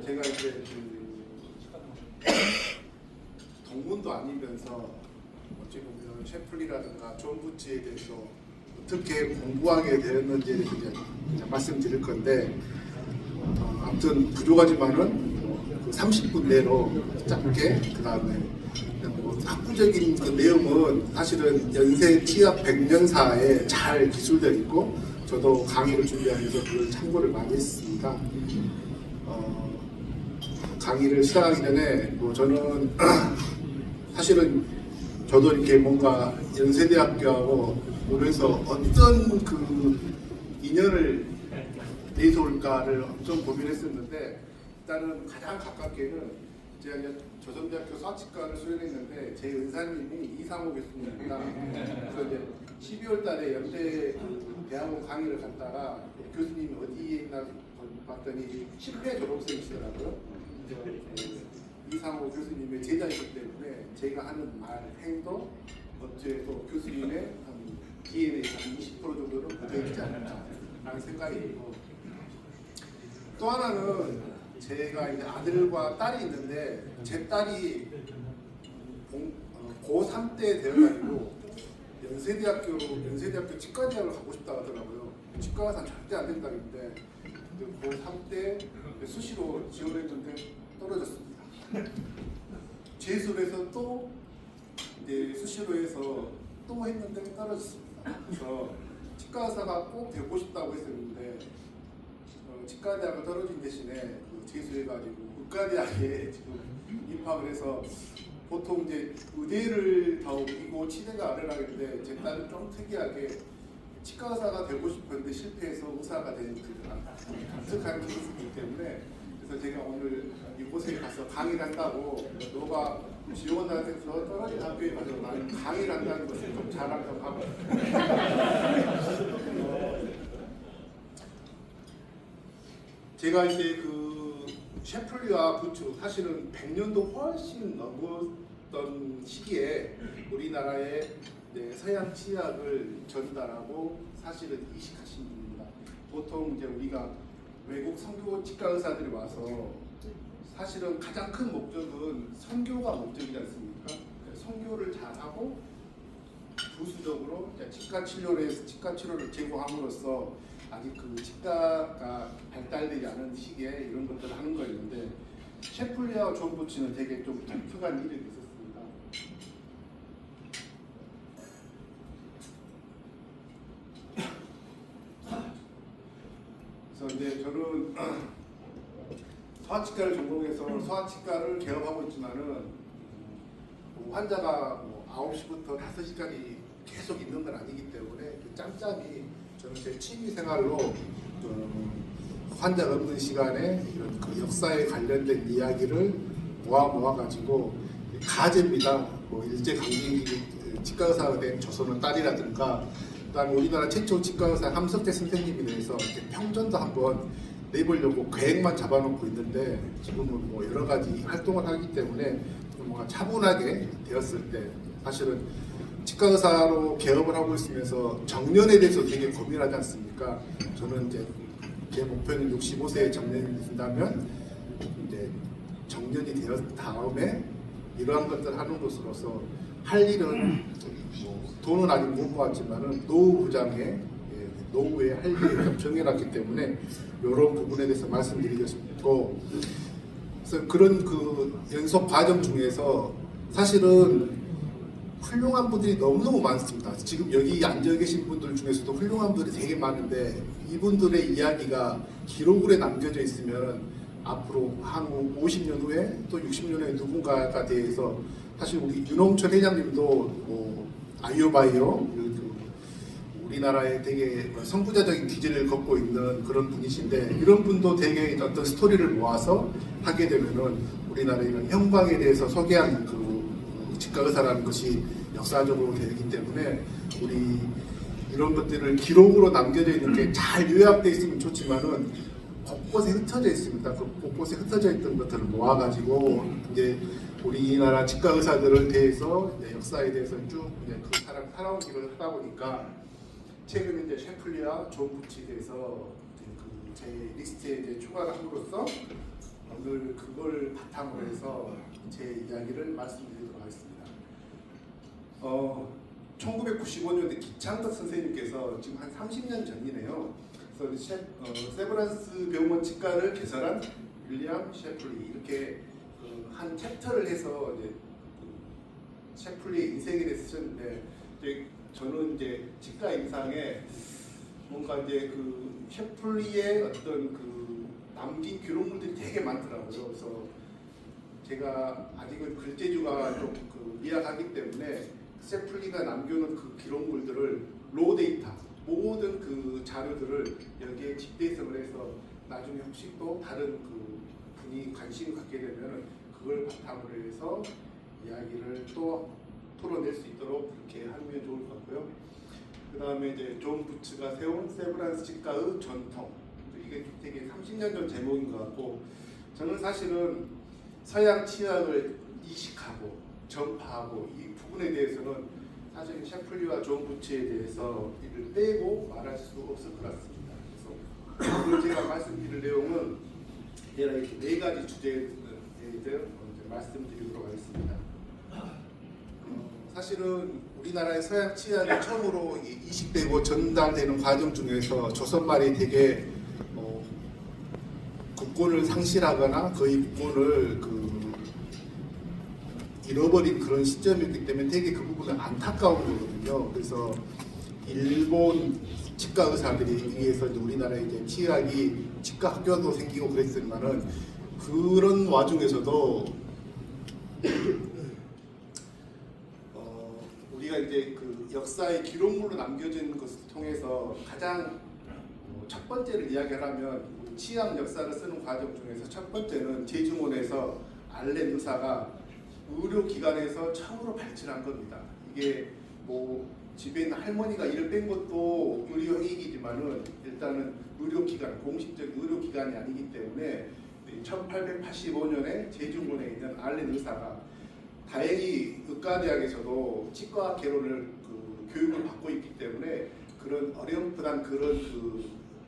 제가 이제 동문도 아니면서 어찌 보면 셰플리라든가 존 부치에 대해서 어떻게 공부하게 되었는지에 대해서 이제 말씀드릴 건데, 아무튼 부족하지만은 그 30분 내로 짧게, 그 다음에 뭐 학구적인 그 내용은 사실은 연세 치약 100년사에 잘 기술되어 있고, 저도 강의를 준비하면서 그걸 참고를 많이 했습니다. 강의를 시작하기 전에 뭐 저는 사실은 저도 이렇게 뭔가 연세대학교하고 그래서 어떤 그 인연을 내세울까를 엄청 고민했었는데, 일단은 가장 가깝게는 제가 이제 조선대학교 수학치과를 수련했는데 제 은사님이 이상호 교수님입니다. 그래서 이제 12월 달에 연대 대학원 강의를 갔다가 교수님이 어디에 있나 봤더니 10회 졸업생이시더라고요. 이상호 교수님의 제자이기 때문에 제가 하는 말, 행동, 어찌해도 교수님의 DNA에서 한 20% 정도는 묻어있지 않을까라는 생각이 들고, 또 하나는 제가 이제 아들과 딸이 있는데 제 딸이 고3 때 되어가지고 연세대학교 치과대학을 가고 싶다 하더라고요. 치과 가서는 절대 안 된다 했는데 고3 때 수시로 지원했는데 떨어졌습니다. 재수해서 또 이제 수시로 해서 또 했는데 떨어졌습니다. 그래서 치과 의사가 꼭 되고 싶다고 했었는데 치과대학을 떨어진 대신에 그 재수해가지고 의과대학에 지금 입학을 해서, 보통 이제 의대를 더 우기고 치대가 아래라는데 제 딸은 좀 특이하게 치과 의사가 되고 싶었는데 실패해서 의사가 된 독특한 케이스이기 때문에, 그래서 제가 오늘 이곳에 가서 강의를 한다고, 너가 지원단에서 떨어진 학교에 가서 나는 강의를 한다는 것을 좀 자랑하고 하고 제가 이제 그 셰플리와 부추, 사실은 100년도 훨씬 넘었던 시기에 우리나라의 서양 치약을 전달하고 사실은 이식하신 분입니다. 보통 이제 우리가 외국 선교 치과 의사들이 와서 사실은 가장 큰 목적은 선교가 목적이지 않습니까? 선교를 잘하고 부수적으로 치과 치료를 제공함으로써 아직 그 치과가 발달되지 않은 시기에 이런 것들을 하는 거였는데, 셰플리와 존 부치는 되게 좀 독특한 이력이 있었습니다. 그래서 이제 저는 소아치과를 전공해서 소아치과를 개업하고 있지만은 환자가 9시부터 5시까지 계속 있는 건 아니기 때문에 그 짬짬이 저는 제 취미 생활로 환자가 없는 시간에 이런 그 역사에 관련된 이야기를 모아가지고 가제입니다. 뭐 일제강점기 치과의사가 된 조선의 딸이라든가, 그다음에 우리나라 최초 치과의사 함석재 선생님에 대해서 이렇게 평전도 한번 내보려고 계획만 잡아놓고 있는데, 지금은 뭐 여러 가지 활동을 하기 때문에 뭔가 차분하게 되었을 때, 사실은 치과 의사로 개업을 하고 있으면서 정년에 대해서 되게 고민하지 않습니까? 저는 이제 제 목표는 65세에 정년이 된다면 이제 정년이 되었 다음에 이러한 것들을 하는 것으로서 할 일은 뭐 돈은 아직 못 모았지만은 노후 부장에 노후에 할 일을 정해놨기 때문에 이런 부분에 대해서 말씀드리고 싶고, 그래서 그런 그 연속 과정 중에서 사실은 훌륭한 분들이 너무너무 많습니다. 지금 여기 앉아 계신 분들 중에서도 훌륭한 분들이 되게 많은데, 이분들의 이야기가 기록으로 남겨져 있으면 앞으로 한 50년 후에 또 60년 후에 누군가가 대해서, 사실 우리 윤홍철 회장님도 뭐 아이오바이오 우리나라에 되게 선구자적인 기질을 걷고 있는 그런 분이신데, 이런 분도 되게 어떤 스토리를 모아서 하게 되면은 우리나라의 이런 형광에 대해서 소개한 그 치과 의사라는 것이 역사적으로 되기 때문에 우리 이런 것들을 기록으로 남겨져 있는 게 잘 요약되어 있으면 좋지만은 곳곳에 흩어져 있습니다. 그 곳곳에 흩어져 있던 것들을 모아가지고 이제 우리나라 치과 의사들을 대해서 역사에 대해서 쭉 그 사람 살아온 길을 하다 보니까 최근에 이제 셰플리와 존 부치에 대해서 제 리스트에 이제 추가를 함으로써 오늘 그걸 바탕으로 해서 제 이야기를 말씀드리도록 하겠습니다. 1995년에 기창덕 선생님께서 지금 한 30년 전이네요. 그래서 세브란스 병원 치과를 개설한 윌리엄 셰플리 이렇게 한 챕터를 해서 이제 셰플리의 인생에 대해서 쓰는데 저는 이제 치과 임상에 뭔가 이제 그 셰플리의 어떤 그 남긴 기록물들이 되게 많더라고요. 그래서 제가 아직은 글재주가 좀 미약하기 때문에 셰플리가 남겨놓은 그 기록물들을 로우 데이터 모든 그 자료들을 여기에 집대성을 해서 나중에 혹시 또 다른 그 분이 관심을 갖게 되면 그걸 바탕으로 해서 이야기를 또 토론낼 수 있도록 그렇게 하면 좋을 것 같고요. 그 다음에 이제 존 부츠가 세운 세브란스 치과의 전통, 이게 되게 30년 전 제목인 것 같고, 저는 사실은 서양 치약을 이식하고 전파하고 이 부분에 대해서는 사실 셰플리와 존 부츠에 대해서 이를 빼고 말할 수 없을 것 같습니다. 그래서 오늘 제가 말씀드릴 내용은 이렇게 네 가지 주제에 대해서 말씀드리도록 하겠습니다. 사실은 우리나라의 서양 치약이 처음으로 이식되고 전달되는 과정 중에서 조선말이 되게 국권을 상실하거나 거의 국권을 잃어버린 그런 시점이기 때문에 되게 그 부분은 안타까운 거거든요. 그래서 일본 치과 의사들이 의해서 우리나라에 이제 치약이 치과 학교도 생기고 그랬지만은 그런 와중에서도 우리가 이제 그 역사의 기록물로 남겨진 것을 통해서 가장 첫 번째를 이야기하면 치약 역사를 쓰는 과정 중에서 첫 번째는 제주문에서 알렌 의사가 의료기관에서 처음으로 발전한 겁니다. 이게 뭐 집에 있는 할머니가 일을 뺀 것도 의료행위이지만은 일단은 의료기관, 공식적인 의료기관이 아니기 때문에 1885년에 제주문에 있는 알렌 의사가 다행히 의과대학에서도 치과 개론을 교육을 받고 있기 때문에 그런 어렴풋한 그런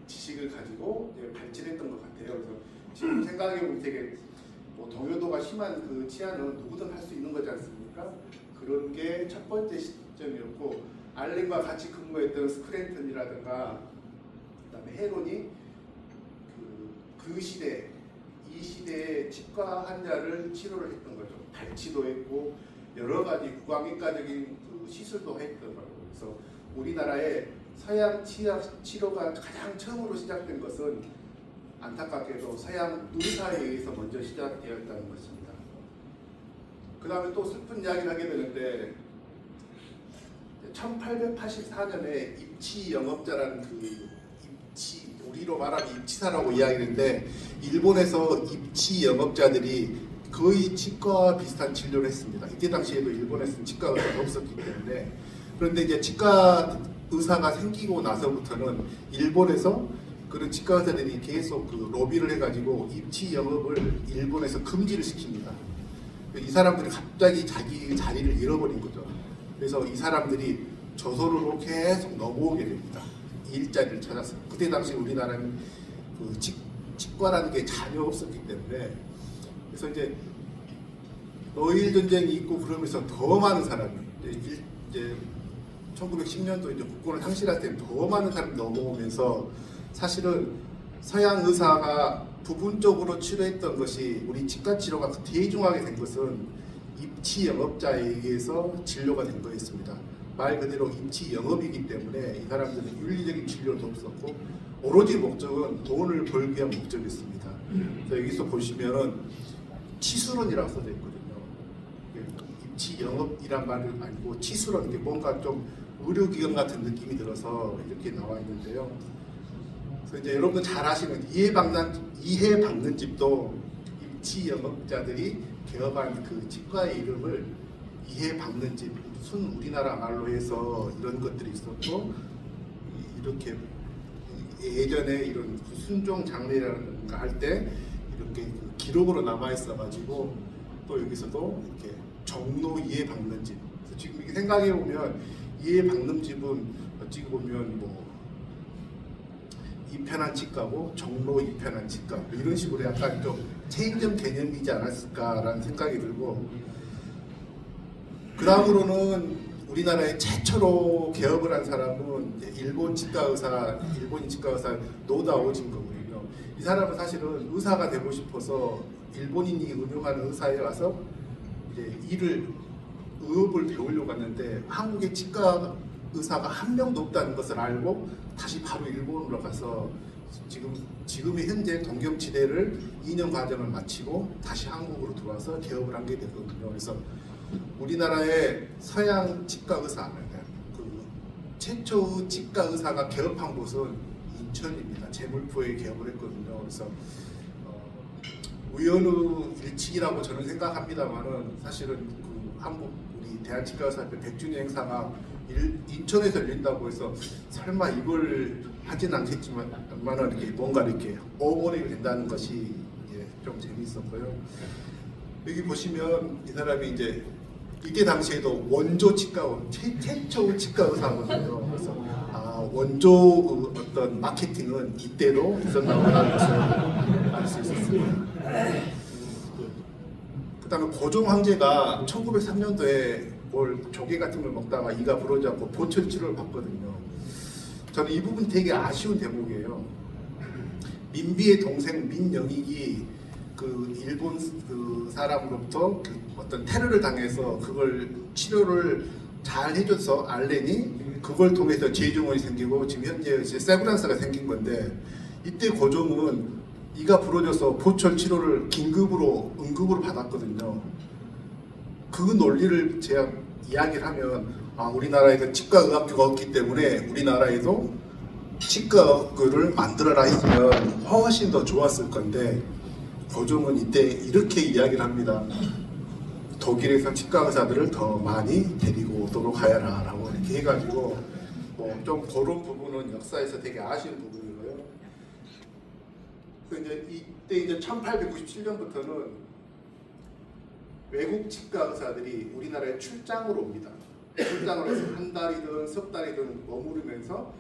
지식을 가지고 발전했던 것 같아요. 그래서 지금 생각해보면 되게 동요도가 심한 그 치아는 누구든 할 수 있는 거지 않습니까? 그런 게 첫 번째 시점이었고, 알렌과 같이 근무했던 스크랜턴이라든가 그다음에 헤론이 그 시대 이 시대의 치과 환자를 치료를 했던 거죠. 발치도 했고 여러 가지 구강외과적인 시술도 했던 거예요. 그래서 우리나라의 서양 치약 치료가 가장 처음으로 시작된 것은 안타깝게도 서양 의사에 의해서 먼저 시작되었다는 것입니다. 그 다음에 또 슬픈 이야기를 하게 되는데 1884년에 입치 영업자라는 입치, 우리로 말하면 입치사라고 이야기하는데 일본에서 입치 영업자들이 거의 치과와 비슷한 진료를 했습니다. 이때 당시에도 일본에서는 치과 의사가 없었기 때문에. 그런데 이제 치과 의사가 생기고 나서부터는 일본에서 그런 치과 의사들이 계속 로비를 해가지고 입치 영업을 일본에서 금지를 시킵니다. 이 사람들이 갑자기 자기 자리를 잃어버린 거죠. 그래서 이 사람들이 조선으로 계속 넘어오게 됩니다. 일자리를 찾아서. 그때 당시 우리나라는 치과라는 게 전혀 없었기 때문에. 그래서 이제 노일 전쟁이 있고 그러면서 더 많은 사람이 이제 1910년도 이제 국권을 상실할 때는 더 많은 사람이 넘어오면서 사실은 서양 의사가 부분적으로 치료했던 것이 우리 치과 치료가 대중화가 된 것은 입치 영업자에 의해서 진료가 된 거였습니다. 말 그대로 입치 영업이기 때문에 이 사람들은 윤리적인 진료도 없었고 오로지 목적은 돈을 벌기 위한 목적이었습니다. 그래서 여기서 보시면은 치수론이라고 써져 있거든요. 입치 영업이란 말은 아니고 치수론, 이게 뭔가 좀 의료기관 같은 느낌이 들어서 이렇게 나와 있는데요. 그래서 이제 여러분 잘 아시는 이해박는 집도 입치 영업자들이 개업한 그 치과의 이름을 이해박는 집, 순 우리나라 말로 해서 이런 것들이 있었고, 이렇게 예전에 이런 순종 장례라는 거 할 때 이렇게 기록으로 남아 있어가지고 또 여기서도 이렇게 종로 이해박는 집. 지금 이렇게 생각해 보면 이해박는 집은 어찌 보면 뭐 이편한 치과고 종로 이편한 치과 뭐 이런 식으로 약간 좀 체인점 개념이지 않았을까라는 생각이 들고, 그 다음으로는 우리나라에 최초로 개업을 한 사람은 이제 일본인 치과 의사 노다오진거거든요. 이 사람은 사실은 의사가 되고 싶어서 일본인이 운영하는 의사에 와서 이제 의업을 배우려고 했는데 한국에 치과 의사가 한 명도 없다는 것을 알고 다시 바로 일본으로 가서 지금의 현재 동경치대를 2년 과정을 마치고 다시 한국으로 들어와서 개업을 한 게 되거든요. 그래서 우리나라의 서양 치과 의사, 그 최초의 치과 의사가 개업한 곳은 인천입니다. 제물포에 개업을 했거든요. 그래서 우연의 일치라고 저는 생각합니다만은 사실은 그 한국 우리 대한치과의사협회 100주년 행사가 인천에서 열린다고 해서 설마 이걸 하진 않겠지만 이렇게 뭔가 이렇게 오버랩이 된다는 것이 좀 재미있었고요. 여기 보시면 이 사람이 이때 당시에도 원조 치과원 최초 치과 의사거든요. 그래서 원조 어떤 마케팅은 이때도 있었다는 것을 알 수 있었습니다. 그다음에 고종 황제가 1903년도에 조개 같은 걸 먹다가 이가 부러져서 보철 치료를 받거든요. 저는 이 부분 되게 아쉬운 대목이에요. 민비의 동생 민영익이 그 일본 그 사람으로부터 어떤 테러를 당해서 그걸 치료를 잘 해줘서 알렌이 그걸 통해서 제이종원이 생기고 지금 현재 세브란스가 생긴 건데, 이때 고종은 이가 부러져서 보철 치료를 긴급으로 응급으로 받았거든요. 그 논리를 제가 이야기를 하면 우리나라에서 치과의학교가 없기 때문에 우리나라에도 치과의학교를 만들어라 했으면 훨씬 더 좋았을 건데, 고종은 이때 이렇게 이야기를 합니다. 독일에서 치과 의사들을 더 많이 데리고 오도록 하여라 라고 이렇게 해가지고 좀 그런 부분은 역사에서 되게 아쉬운 부분이고요. 이때 1897년부터는 외국 치과 의사들이 우리나라에 출장으로 옵니다. 출장을 해서 한 달이든 석 달이든 머무르면서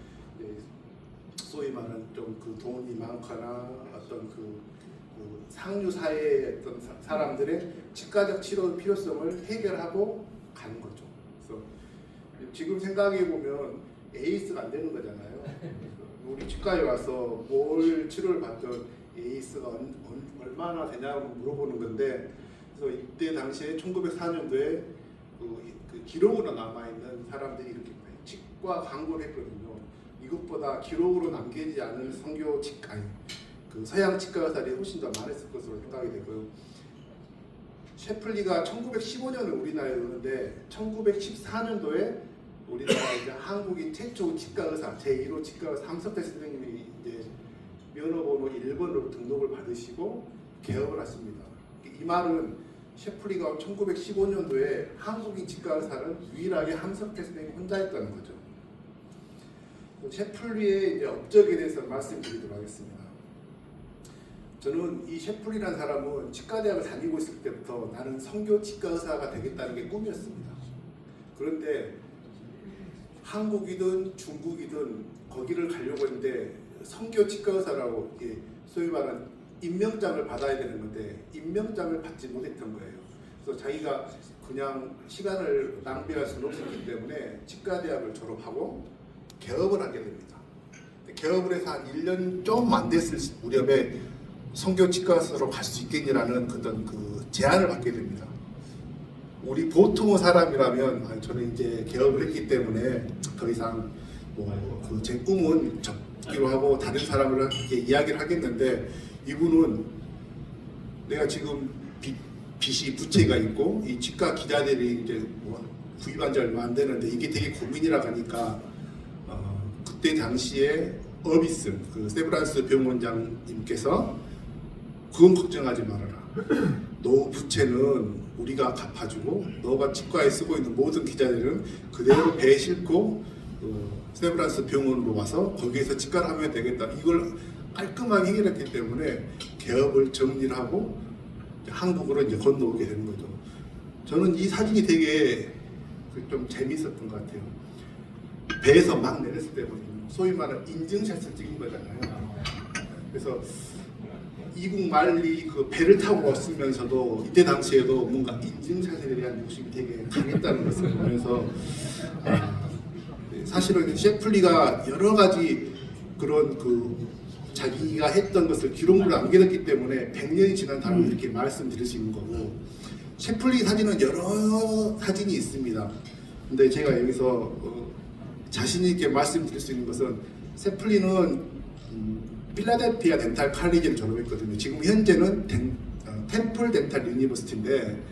소위 말하는 좀 그 돈이 많거나 어떤 그 상류 사회의 어떤 사람들의 치과적 치료 필요성을 해결하고 가는 거죠. 그래서 지금 생각해 보면 에이스가 안 되는 거잖아요. 우리 치과에 와서 뭘 치료를 받던 에이스가 얼마나 되냐고 물어보는 건데, 그래서 이때 당시에 1904년도에 그 기록으로 남아 있는 사람들이 이렇게 치과 광고를 했거든요. 이것보다 기록으로 남기지 않은 선교 치과, 그 서양 치과 의사들이 훨씬 더 많았을 것으로 생각이 되고요. 셰플리가 1915년에 우리나라에 오는데 1914년도에 우리나라에 이제 한국인 최초 치과 의사 제1호 치과 의사 함석태 선생님이 이제 면허번호 1번으로 등록을 받으시고 개업을 했습니다. 이 말은 셰플리가 1915년도에 한국인 치과 의사는 유일하게 함석태 선생님 혼자였다는 거죠. 셰플리의 이제 업적에 대해서 말씀드리도록 하겠습니다. 저는 이 셰플리라는 사람은 치과대학을 다니고 있을 때부터 나는 선교 치과 의사가 되겠다는 게 꿈이었습니다. 그런데 한국이든 중국이든 거기를 가려고 했는데 선교 치과 의사라고 소위 말하는 임명장을 받아야 되는 건데 임명장을 받지 못했던 거예요. 그래서 자기가 그냥 시간을 낭비할 수는 없었기 때문에 치과대학을 졸업하고 개업을 하게 됩니다. 개업을 해서 한 1년 좀 안 됐을 무렵에 선교 치과의사로 갈 수 있겠냐라는 그 제안을 받게 됩니다. 우리 보통의 사람이라면 저는 이제 개업을 했기 때문에 더 이상 제 꿈은 접기로 하고 다른 사람을 이렇게 이야기를 하겠는데, 이분은 내가 지금 빚이 부채가 있고 이 치과 기자들이 이제 구입한 지 얼마 안 되는데 이게 되게 고민이라 하니까 그때 당시에 어비슨 그 세브란스 병원장님께서 그건 걱정하지 말아라. 너 부채는 우리가 갚아주고 너가 치과에 쓰고 있는 모든 기자들은 그대로 배에 싣고 세브란스 병원으로 와서 거기에서 치과를 하면 되겠다. 이걸 깔끔하게 해결했기 때문에 개업을 정리를 하고 한국으로 이제 건너오게 되는 거죠. 저는 이 사진이 되게 좀 재미있었던 것 같아요. 배에서 막 내렸을 때 소위 말하는 인증샷을 찍은 거잖아요. 그래서 이국 말리 그 배를 타고 왔으면서도 이때 당시에도 뭔가 인증샷에 대한 욕심이 되게 강했다는 것을 보면서 사실은 셰플리가 여러 가지 그런 그 자기가 했던 것을 기록물로 남겨놨기 때문에 100년이 지난 다음에 이렇게 말씀드릴 수 있는 거고, 셰플리 사진은 여러 사진이 있습니다. 근데 제가 여기서 자신 있게 말씀드릴 수 있는 것은, 셰플리는 필라델피아 덴탈 칼리지를 졸업했거든요. 지금 현재는 템플 덴탈 유니버시티인데,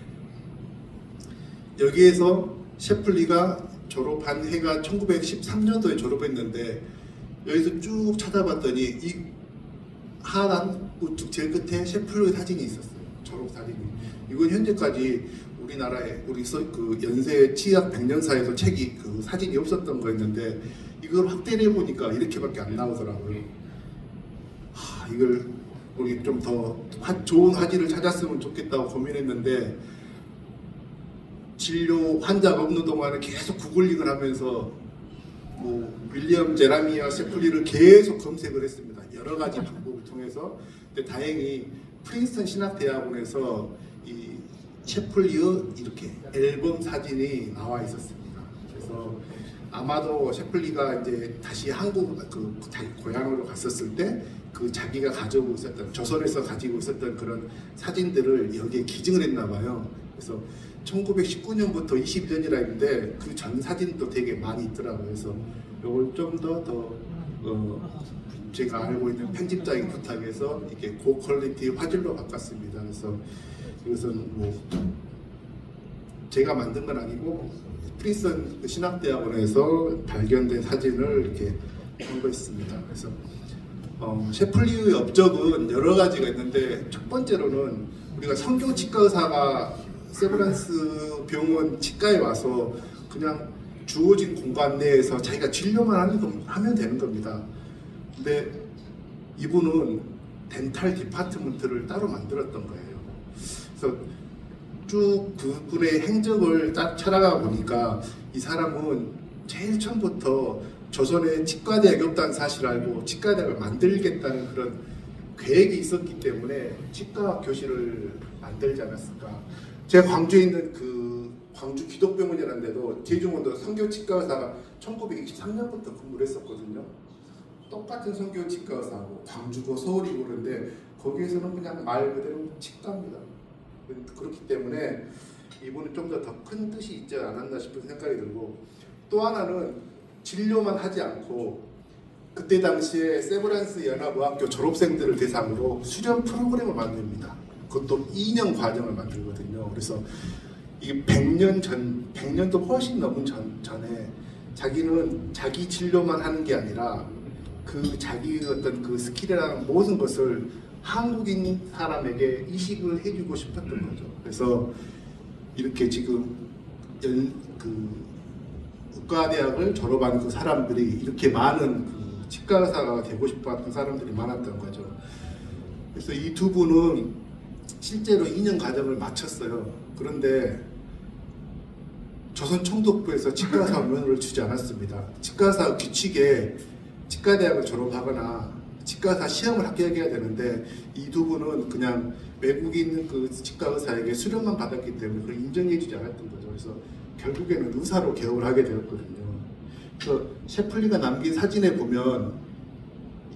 여기에서 셰플리가 졸업한 해가 1913년도에 졸업했는데, 여기서 쭉 찾아봤더니 이 하단 우측 제일 끝에 셰플리 사진이 있었어요. 졸업 사진이. 이건 현재까지 우리나라에 우리 그 연세 치약 100년사에서 책이 그 사진이 없었던 거였는데, 이걸 확대를 해보니까 이렇게밖에 안 나오더라고요. 이걸 우리 좀 더 좋은 화질을 찾았으면 좋겠다고 고민했는데, 진료 환자가 없는 동안에 계속 구글링을 하면서 뭐 윌리엄 제라미아 셰플리를 계속 검색을 했습니다. 여러 가지 방법을 통해서. 근데 다행히 프린스턴 신학대학원에서 이 셰플리의 이렇게 앨범 사진이 나와 있었습니다. 그래서 아마도 셰플리가 이제 다시 한국 그 자기 고향으로 갔었을 때 그 자기가 가지고 있었던, 조선에서 가지고 있었던 그런 사진들을 여기에 기증을 했나 봐요. 그래서 1919년부터 20년이라 했는데 그 전 사진도 되게 많이 있더라고요. 그래서 이걸 좀 더 제가 알고 있는 편집자에게 부탁해서 이렇게 고퀄리티 화질로 바꿨습니다. 그래서 이것은 뭐 제가 만든 건 아니고 프린스턴 신학대학원에서 발견된 사진을 이렇게 한 거 있습니다. 그래서 셰플리의 업적은 여러 가지가 있는데, 첫 번째로는 우리가 성교 치과 의사가 세브란스 병원 치과에 와서 그냥 주어진 공간 내에서 자기가 진료만 하면 되는 겁니다. 근데 이분은 덴탈 디파트먼트를 따로 만들었던 거예요. 그래서 쭉 그분의 행적을 딱 찾아가 보니까 이 사람은 제일 처음부터 조선에 치과대학이 없다는 사실을 알고 치과대학을 만들겠다는 그런 계획이 있었기 때문에 치과 교실을 만들지 않았을까. 제가 광주에 있는 그 광주 기독병원이라는 데도 제주원도 성교치과 의사가 1923년부터 근무를 했었거든요. 똑같은 성교치과 의사하고 광주고 서울이고 그런데 거기에서는 그냥 말 그대로 치과입니다. 그렇기 때문에 이분은 좀 더 큰 뜻이 있지 않았나 싶은 생각이 들고, 또 하나는 진료만 하지 않고 그때 당시에 세브란스 연합의학교 졸업생들을 대상으로 수련 프로그램을 만듭니다. 그것도 2년 과정을 만들거든요. 그래서 이게 100년도 훨씬 넘은 전에 자기는 자기 진료만 하는 게 아니라 그 자기 어떤 그 스킬이라는 모든 것을 한국인 사람에게 이식을 해주고 싶었던 거죠. 그래서 이렇게 지금 의과대학을 졸업한 그 사람들이 이렇게 많은 그 치과 의사가 되고 싶어하는 사람들이 많았던 거죠. 그래서 이 두 분은 실제로 2년 과정을 마쳤어요. 그런데 조선 총독부에서 치과의사 면허를 주지 않았습니다. 치과의사 규칙에 치과대학을 졸업하거나 치과의사 시험을 합격해야 되는데, 이 두 분은 그냥 외국인 그 치과의사에게 수련만 받았기 때문에 그걸 인정해주지 않았던 거죠. 그래서 결국에는 의사로 개업을 하게 되었거든요. 그래서 셰플리가 남긴 사진에 보면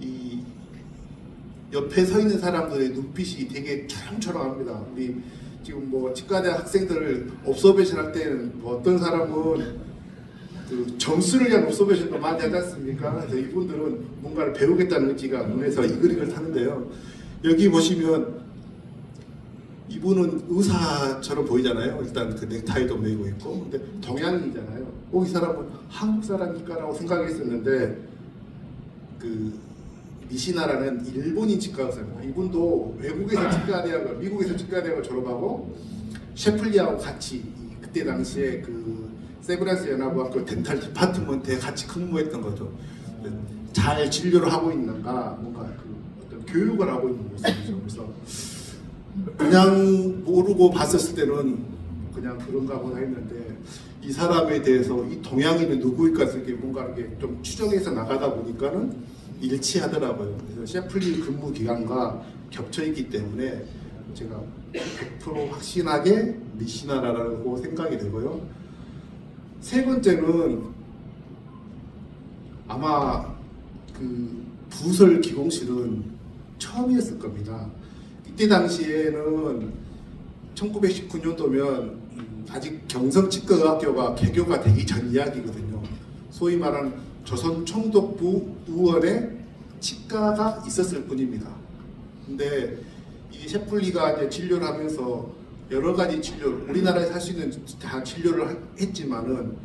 이 옆에 서 있는 사람들의 눈빛이 되게 초롱초롱합니다. 우리 지금 뭐 치과대학 학생들을 옵서베이션 할 때는 뭐 어떤 사람은 그 점수를 위한 옵서베이션도 많이 하지 않습니까? 그래서 이분들은 뭔가를 배우겠다는 의지가 눈에서 이글이글 타는데요. 여기 보시면 이분은 의사처럼 보이잖아요. 일단 그 넥타이도 메고 있고, 근데 동양인이잖아요. 이 사람은 한국 사람일까라고 생각했었는데, 그 미시나라는 일본인 치과 의사입니다. 이분도 외국에서 치과대학을, 미국에서 치과대학을 졸업하고 셰플리하고 같이 그때 당시에 그 세브란스 연합의학교 덴탈 디파트먼트에 같이 근무했던 거죠. 잘 진료를 하고 있는가, 뭔가 그 어떤 교육을 하고 있는 모습이죠. 그래서 그냥 모르고 봤었을 때는 그냥 그런가 보다 했는데, 이 사람에 대해서 이 동양인은 누구일까 이렇게 뭔가 이렇게 좀 추정해서 나가다 보니까는 일치하더라고요. 그래서 셰플리 근무 기간과 겹쳐 있기 때문에 제가 100% 확신하게 리시나라라고 생각이 되고요. 세 번째는 아마 그 부설 기공실은 처음이었을 겁니다. 이때 당시에는 1919년도면 아직 경성치과의학교가 개교가 되기 전 이야기거든요. 소위 말하는 조선 총독부 의원에 치과가 있었을 뿐입니다. 근데 이 셰플리가 이제 진료를 하면서 여러 가지 치료, 우리나라에서 할 수 있는 다 치료를 했지만은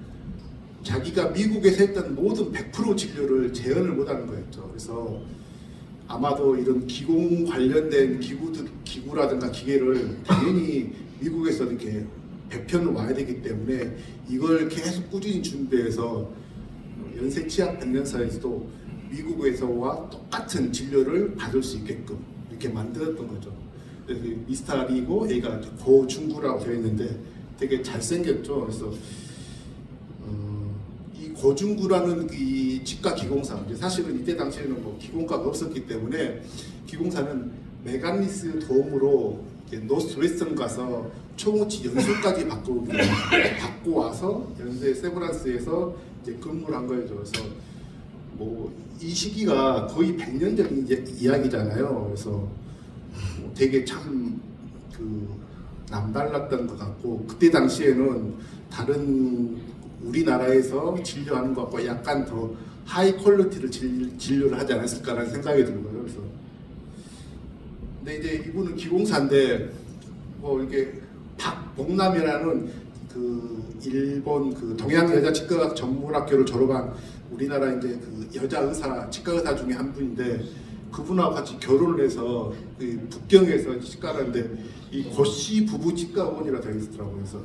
자기가 미국에서 했던 모든 100% 진료를 재현을 못하는 거였죠. 그래서 아마도 이런 기공 관련된 기구라든가 기계를 당연히 미국에서 이렇게 배편을 와야 되기 때문에 이걸 계속 꾸준히 준비해서 연세치약병원사에서도 미국에서와 똑같은 진료를 받을 수 있게끔 이렇게 만들었던 거죠. 그래서 미스터리고 얘가 고중구라고 되어 있는데 되게 잘생겼죠. 그래서 이 고중구라는 이 치과 기공사, 사실은 이때 당시에는 뭐 기공과가 없었기 때문에 기공사는 메가니스 도움으로 노스웨스턴 가서 총우치 연수까지 받고 와서 연세 세브란스에서 이제 근무를 한 거예요. 그래서 뭐 이 시기가 거의 100년 전 이야기잖아요. 그래서 되게 참 그 남달랐던 것 같고, 그때 당시에는 다른 우리나라에서 진료하는 것과 약간 더 하이 퀄리티를 진료를 하지 않았을까라는 생각이 들고요. 그래서 근데 이제 이분은 기공사인데 뭐 이렇게 박복남이라는 그 일본 그 동양 여자 치과학 전문학교를 졸업한 우리나라 이제 그 여자 의사 치과 의사 중에 한 분인데, 그분하고 같이 결혼을 해서 그 북경에서 치과를 하는데 이 고씨 부부 치과원이라 되어 있더라고요. 그래서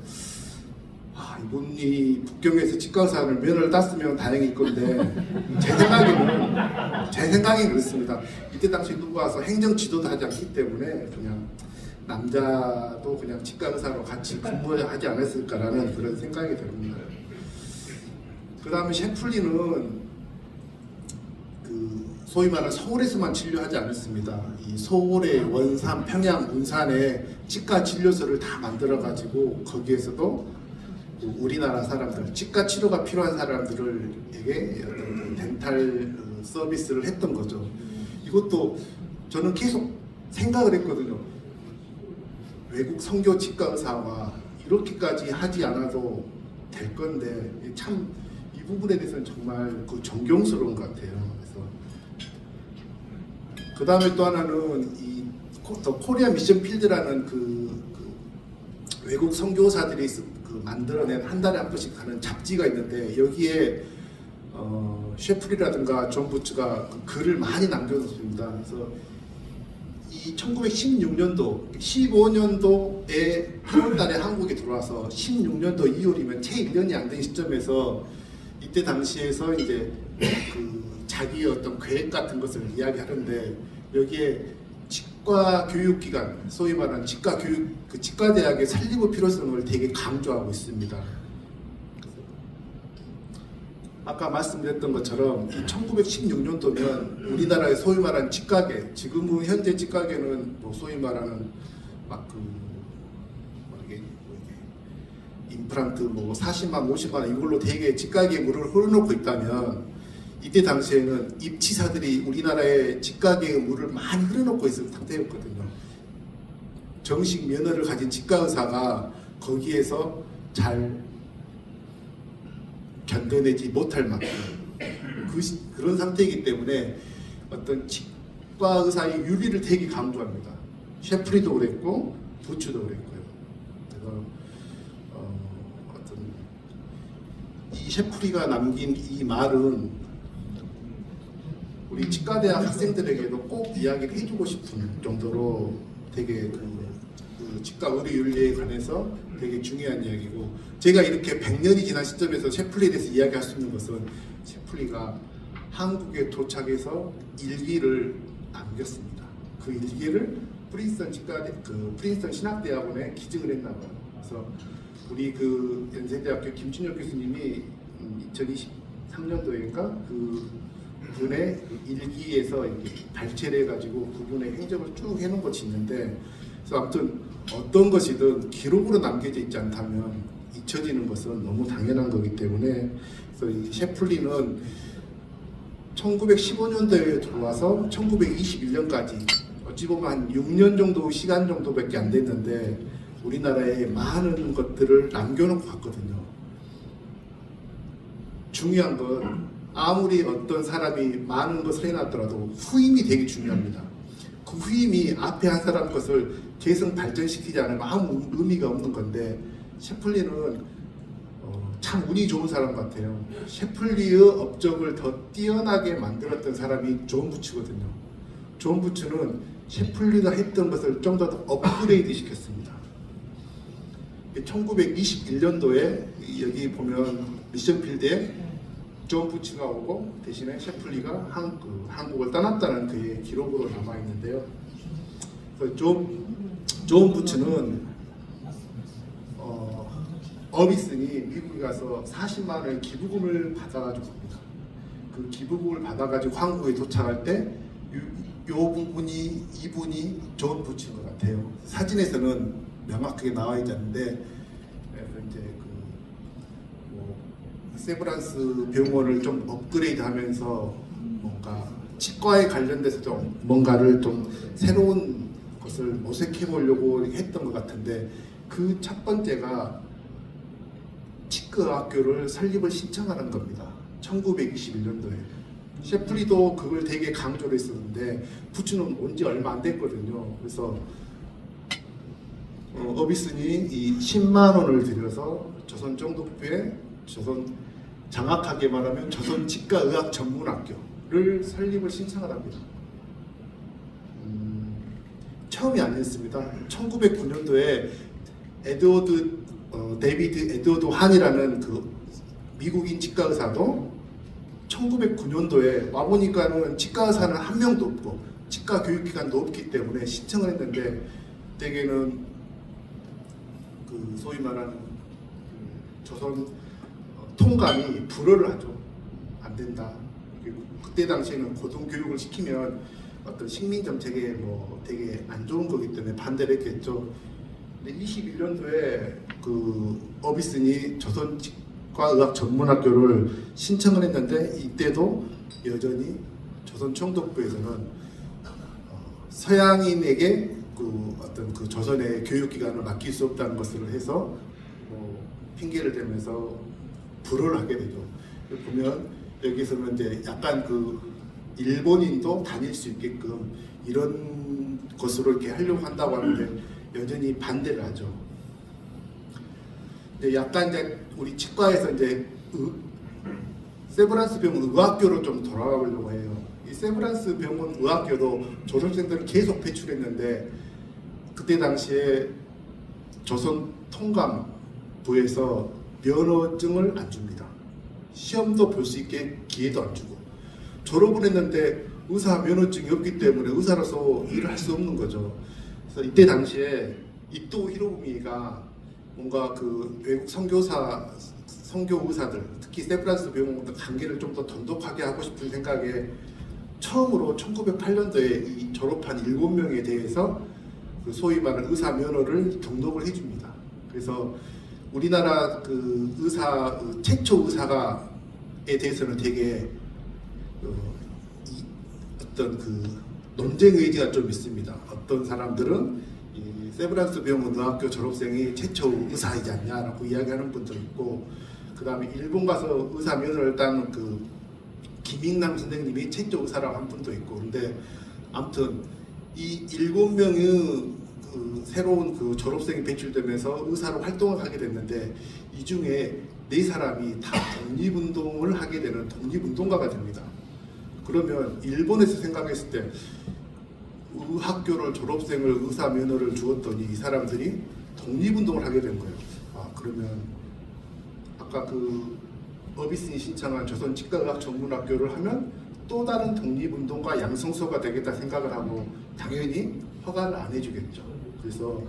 이분이 북경에서 치과 의사를 면허를 땄으면 다행일 건데 제 생각엔 그렇습니다. 이때 당시 누가 와서 행정 지도도 하지 않기 때문에 그냥 남자도 그냥 치과 의사로 같이 근무하지 않았을까라는 그런 생각이 듭니다. 그 다음에 셰플리는 그 소위 말하는 서울에서만 진료하지 않았습니다. 이 서울의 원산, 평양, 운산에 치과 진료소를 다 만들어가지고 거기에서도 우리나라 사람들, 치과 치료가 필요한 사람들에게 어떤 덴탈 서비스를 했던 거죠. 이것도 저는 계속 생각을 했거든요. 외국 선교 치과 의사와 이렇게까지 하지 않아도 될 건데 참 이 부분에 대해서는 정말 그 존경스러운 것 같아요. 그래서 그 다음에 또 하나는 이 더 코리아 미션 필드라는 그 외국 선교사들이 만들어낸 한 달에 한 번씩 가는 잡지가 있는데, 여기에 셰플리라든가 존 부츠가 글을 많이 남겨놓습니다. 그래서 이 1916년도, 15년도에 8월달에 한국에 들어와서 16년도 2월이면 채 1년이 안 된 시점에서 이때 당시에서 이제 그 자기의 어떤 계획 같은 것을 이야기하는데, 여기에 치과 교육기관, 소위 말하는 치과 교육, 그 치과대학의 설립의 필요성을 되게 강조하고 있습니다. 아까 말씀드렸던 것처럼 1916년도면 우리나라의 소위 말하는 치과계, 지금은 현재 치과계는 뭐 소위 말하는 임플란트 뭐 40만, 50만 이걸로 되게 치과계에 물을 흘러놓고 있다면, 이때 당시에는 입치사들이 우리나라의 치과계의 물을 많이 흘러놓고 있을 상태였거든요. 정식 면허를 가진 치과 의사가 거기에서 잘 견뎌내지 못할 만큼 그런 상태이기 때문에 어떤 치과 의사의 윤리를 되게 강조합니다. 셰플리도 그랬고 부츠도 그랬고요. 그래서 어떤 이 셰플리가 남긴 이 말은 우리 치과대학 학생들에게도 꼭 이야기를 해주고 싶은 정도로 되게 그 치과 의료 윤리에 관해서 되게 중요한 이야기고, 제가 이렇게 100년이 지난 시점에서 셰플리에 대해서 이야기할 수 있는 것은 셰플리가 한국에 도착해서 일기를 남겼습니다. 그 일기를 프린스턴 신학대학원에 기증을 했나 봐요. 그래서 우리 그 연세대학교 김춘혁 교수님이 2023년도인가 그 군의 일기에서 이렇게 발췌를 해가지고 그분의 행적을 쭉 해놓은 것이 있는데, 그래서 아무튼 어떤 것이든 기록으로 남겨져 있지 않다면 잊혀지는 것은 너무 당연한 거기 때문에, 그래서 이 셰플린은 1915년도에 들어와서 1921년까지 어찌 보면 한 6년 정도 시간 정도밖에 안 됐는데 우리나라에 많은 것들을 남겨놓고 갔거든요. 중요한 건 아무리 어떤 사람이 많은 것을 해놨더라도 후임이 되게 중요합니다. 그 후임이 앞에 한 사람 것을 계속 발전시키지 않으면 아무 의미가 없는 건데, 셰플린은 참 운이 좋은 사람 같아요. 셰플리의 업적을 더 뛰어나게 만들었던 사람이 존 부츠거든요. 존 부츠는 셰플리가 했던 것을 좀 더 업그레이드 시켰습니다. 1921년도에 여기 보면 미션 필드에 존 부츠가 오고 대신에 셰플리가 한국을 떠났다는 그의 기록으로 남아 있는데요. 존 부츠는 어비슨이 미국에 가서 40만 원의 기부금을 받아가지고 갑니다. 그 기부금을 받아가지고 한국에 도착할 때 이분이 존 부츠인 것 같아요. 사진에서는 명확하게 나와 있지 않는데, 이제 세브란스 병원을 좀 업그레이드하면서 뭔가 치과에 관련돼서 좀 뭔가를 좀 새로운 것을 모색해 보려고 했던 것 같은데, 그 첫 번째가 치과학교를 설립을 신청하는 겁니다. 1921년도에. 셰플리도 그걸 되게 강조를 했었는데 부츠는 온 지 얼마 안 됐거든요. 그래서 어비슨이 이 10만 원을 들여서 조선 정독부에 정확하게 말하면 조선 치과의학 전문학교를 설립을 신청을 합니다. 처음이 아니었습니다. 1909년도에 데이비드 에드워드 한이라는 그 미국인 치과의사도 1909년도에 와보니까는 치과의사는 한 명도 없고 치과 교육기관도 없기 때문에 신청을 했는데, 대개는 그 소위 말하는 조선 통감이 불허를 하죠. 안 된다. 그리고 그때 당시에는 고등교육을 시키면 어떤 식민 정책에 뭐 되게 안 좋은 거기 때문에 반대를 했겠죠. 근데 21년도에 그 어비슨이 조선 치과의학 전문학교를 신청을 했는데, 이때도 여전히 조선 총독부에서는 서양인에게 그 어떤 그 조선의 교육기관을 맡길 수 없다는 것을 해서 핑계를 대면서 불허를 하게 되죠. 보면 여기서는 이제 약간 그 일본인도 다닐 수 있게끔 이런 것으로 이렇게 하려고 한다고 하는데 여전히 반대를 하죠. 근데 약간 이제 우리 치과에서 이제 세브란스 병원 의학교로 좀 돌아가 보려고 해요. 이 세브란스 병원 의학교도 조선생들을 계속 배출했는데, 그때 당시에 조선 통감부에서 면허증을 안 줍니다. 시험도 볼 수 있게 기회도 안 주고, 졸업을 했는데 의사 면허증이 없기 때문에 의사로서 일을 할 수 없는 거죠. 그래서 이때 당시에 이토 히로부미가 뭔가 그 외국 선교 의사들, 특히 세브란스 병원과 관계를 좀 더 돈독하게 하고 싶은 생각에 처음으로 1908년도에 이 졸업한 7명에 대해서 그 소위 말하는 의사 면허를 등록을 해줍니다. 그래서 우리나라 그 의사, 최초 의사가에 대해서는 되게 어떤 그 논쟁 의지가 좀 있습니다. 어떤 사람들은 이 세브란스 병원 의학교 졸업생이 최초 의사이지 않냐라고 이야기하는 분도 있고, 그 다음에 일본 가서 의사 면허를 딴 그 김익남 선생님이 최초 의사라고 한 분도 있고, 근데 아무튼 이 7명의 그 새로운 그 졸업생이 배출되면서 의사로 활동을 하게 됐는데, 이 중에 4사람이 다 독립운동을 하게 되는 독립운동가가 됩니다. 그러면 일본에서 생각했을 때 의학교를 졸업생을 의사 면허를 주었더니 이 사람들이 독립운동을 하게 된 거예요. 그러면 아까 그 어비슨이 신청한 조선 치과의학 전문학교를 하면 또 다른 독립운동가 양성소가 되겠다 생각을 하고 당연히 허가를 안 해주겠죠. 그래서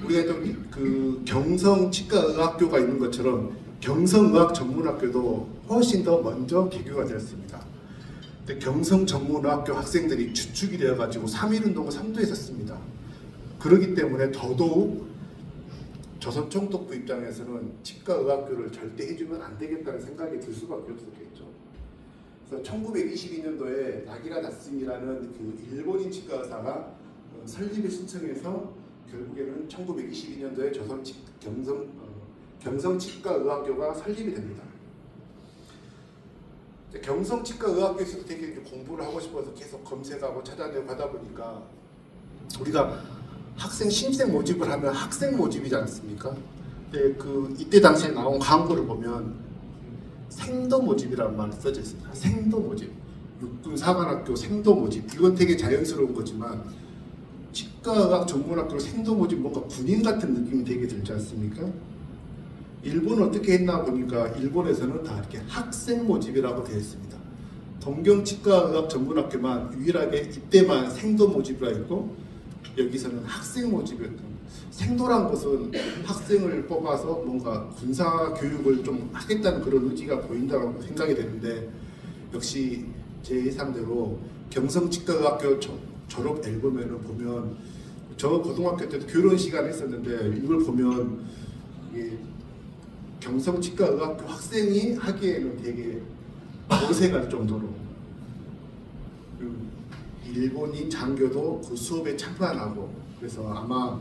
우리가 좀 그 경성 치과의학교가 있는 것처럼 경성의학전문학교도 훨씬 더 먼저 개교가 되었습니다. 근데 경성전문의학교 학생들이 주축이 되어가지고 3.1운동을 선도했었습니다. 그렇기 때문에 더더욱 조선총독부 입장에서는 치과의학교를 절대 해주면 안 되겠다는 생각이 들 수밖에 없었겠죠. 그래서 1922년도에 나기라 다스미라는 그 일본인 치과의사가 설립을 신청해서 결국에는 1922년도에 경성치과의학교가 설립이 됩니다. 경성치과의학교에서도 되게 공부를 하고 싶어서 계속 검색하고 찾아내고 하다 보니까 우리가 학생 신입생 모집을 하면 학생 모집이지 않습니까? 근데 이때 당시에 나온 광고를 보면 생도 모집이라는 말이 써져 있습니다. 생도 모집, 육군사관학교 생도 모집. 이건 되게 자연스러운 거지만 치과의학 전문학교 생도 모집 뭔가 군인 같은 느낌이 되게 들지 않습니까? 일본은 어떻게 했나 보니까 일본에서는 다 이렇게 학생 모집이라고 되어 있습니다. 동경치과의학 전문학교만 유일하게 이때만 생도 모집으로 있고 여기서는 학생 모집이었던. 생도란 것은 학생을 뽑아서 뭔가 군사 교육을 좀 하겠다는 그런 의지가 보인다고 생각이 되는데 역시 제 예상대로 경성치과의학교 졸업 앨범에는 보면 저 고등학교 때도 교련 시간에 있었는데 이걸 보면 이게 경성치과의학교 학생이 하기에는 되게 어색할 정도로 일본인 장교도 그 수업에 참관하고 그래서 아마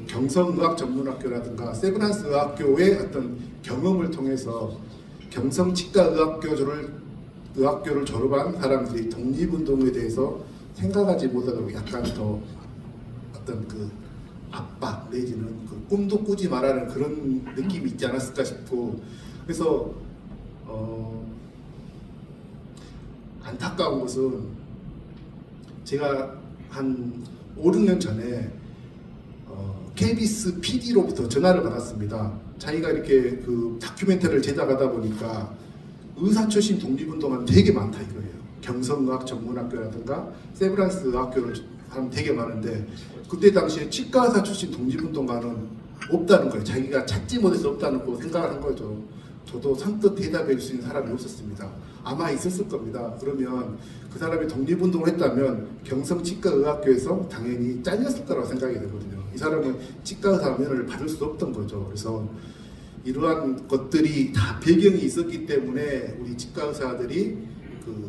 경성의학전문학교라든가 세브란스 의학교의 어떤 경험을 통해서 경성치과의학교를 졸업한 사람들이 독립운동에 대해서 생각하지 못하고 약간 더 어떤 그 압박 내지는 그 꿈도 꾸지 말라는 그런 느낌이 있지 않았을까 싶고 그래서 안타까운 것은 제가 한 5, 6년 전에 KBS PD로부터 전화를 받았습니다. 자기가 이렇게 그 다큐멘터리를 제작하다 보니까 의사 출신 독립운동가는 되게 많다 이거예요. 경성의학전문학교라든가 세브란스 의학교를 하면 되게 많은데 그때 당시에 치과의사 출신 독립운동가는 없다는 거예요. 자기가 찾지 못해서 없다는 거 생각을 한 거죠. 저도 선뜻 대답해 줄 수 있는 사람이 없었습니다. 아마 있었을 겁니다. 그러면 그 사람이 독립운동을 했다면 경성치과의학교에서 당연히 잘렸을 거라고 생각이 되거든요. 이 사람은 치과의사 면허를 받을 수 없던 거죠. 그래서 이러한 것들이 다 배경이 있었기 때문에 우리 치과의사들이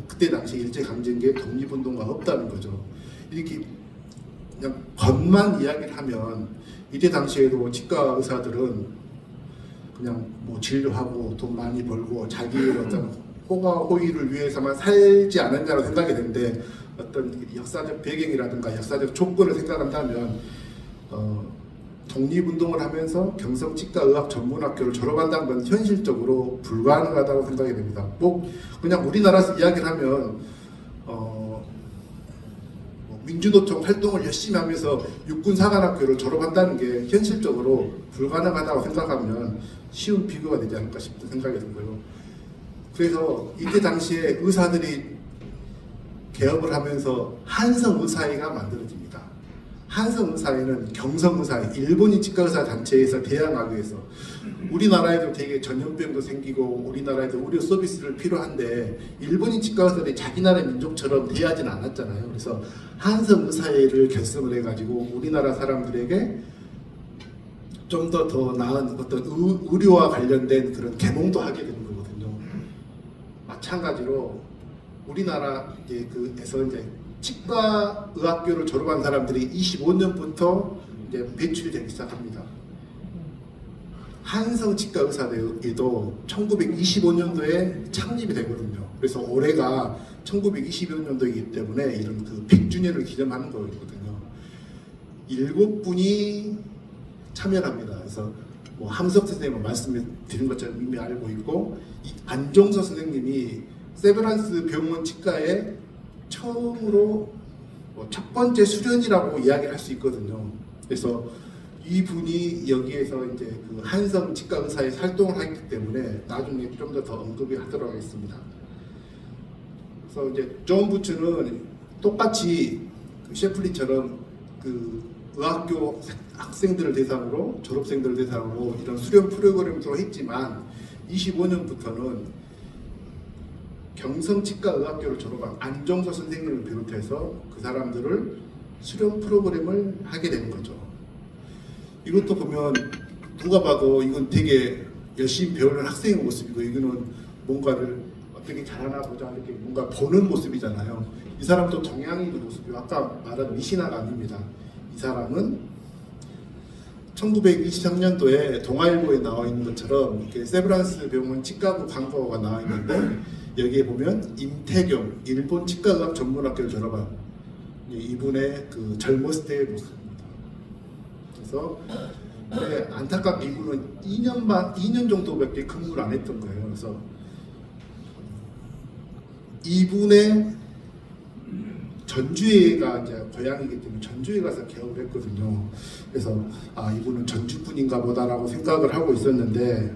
그때 당시 일제강점기에 독립운동가가 없다는 거죠. 이렇게 그냥 겉만 이야기를 하면 이때 당시에도 치과의사들은 그냥 뭐 진료하고 돈 많이 벌고 자기의 어떤 호가 호의를 위해서만 살지 않았냐고 생각이 되는데 어떤 역사적 배경이라든가 역사적 조건을 생각한다면 독립운동을 하면서 경성치과의학전문학교를 졸업한다는 건 현실적으로 불가능하다고 생각이 됩니다. 뭐 그냥 우리나라에서 이야기를 하면 민주노총 활동을 열심히 하면서 육군사관학교를 졸업한다는 게 현실적으로 불가능하다고 생각하면 쉬운 비교가 되지 않을까 싶은 생각이 들고요. 그래서 이때 당시에 의사들이 개업을 하면서 한성의사회가 만들어집니다. 한성의사회는 경성의사회, 일본인 치과의사 단체에서 대항하기 위해서 우리나라에도 되게 전염병도 생기고 우리나라에도 의료 서비스를 필요한데 일본인 치과의사들이 자기 나라 민족처럼 대하지는 않았잖아요. 그래서 한성의사회를 결성을 해가지고 우리나라 사람들에게 좀 더 나은 어떤 의료와 관련된 그런 계몽도 하게 되는 거거든요. 마찬가지로 우리나라에서 이제 치과의학교를 졸업한 사람들이 25년부터 이제 배출이 되기 시작합니다. 한성치과의사대도 1925년도에 창립이 되거든요. 그래서 올해가 1925년도이기 때문에 이런 그 100주년을 기념하는 거거든요. 7분이 참여를 합니다. 그래서 뭐 함석 선생님은 말씀드린 것처럼 이미 알고 있고 안종서 선생님이 세브란스 병원 치과에 처음으로 첫 번째 수련이라고 이야기를 할 수 있거든요. 그래서 이분이 여기에서 이제 그 한성 치과 의사의 활동을 했기 때문에 나중에 좀 더 언급이 하도록 하겠습니다. 그래서 이제 존 부츠는 똑같이 그 셰플리처럼 그 의학교 학생들을 대상으로 졸업생들을 대상으로 이런 수련 프로그램도 했지만 25년부터는 경성치과의학교를 졸업한 안정서 선생님을 비롯해서 그 사람들을 수련 프로그램을 하게 되는 거죠. 이것도 보면 누가 봐도 이건 되게 열심히 배우는 학생의 모습이고 이거는 뭔가를 어떻게 잘하나 보자 이렇게 뭔가 보는 모습이잖아요. 이 사람도 동양인의 모습이고 아까 말한 미시나가 아닙니다. 이 사람은 1923년도에 동아일보에 나와 있는 것처럼 이렇게 세브란스 병원 치과부 광고가 나와 있는데 여기에 보면 임태경 일본 치과의학 전문학교를 졸업한 이분의 그 젊었을 때의 모습입니다. 그래서 안타깝게 이분은 2년 정도밖에 근무를 안 했던 거예요. 그래서 이분의 전주에가 이제 고향이기 때문에 전주에 가서 개업을 했거든요. 그래서 이분은 전주분인가 보다라고 생각을 하고 있었는데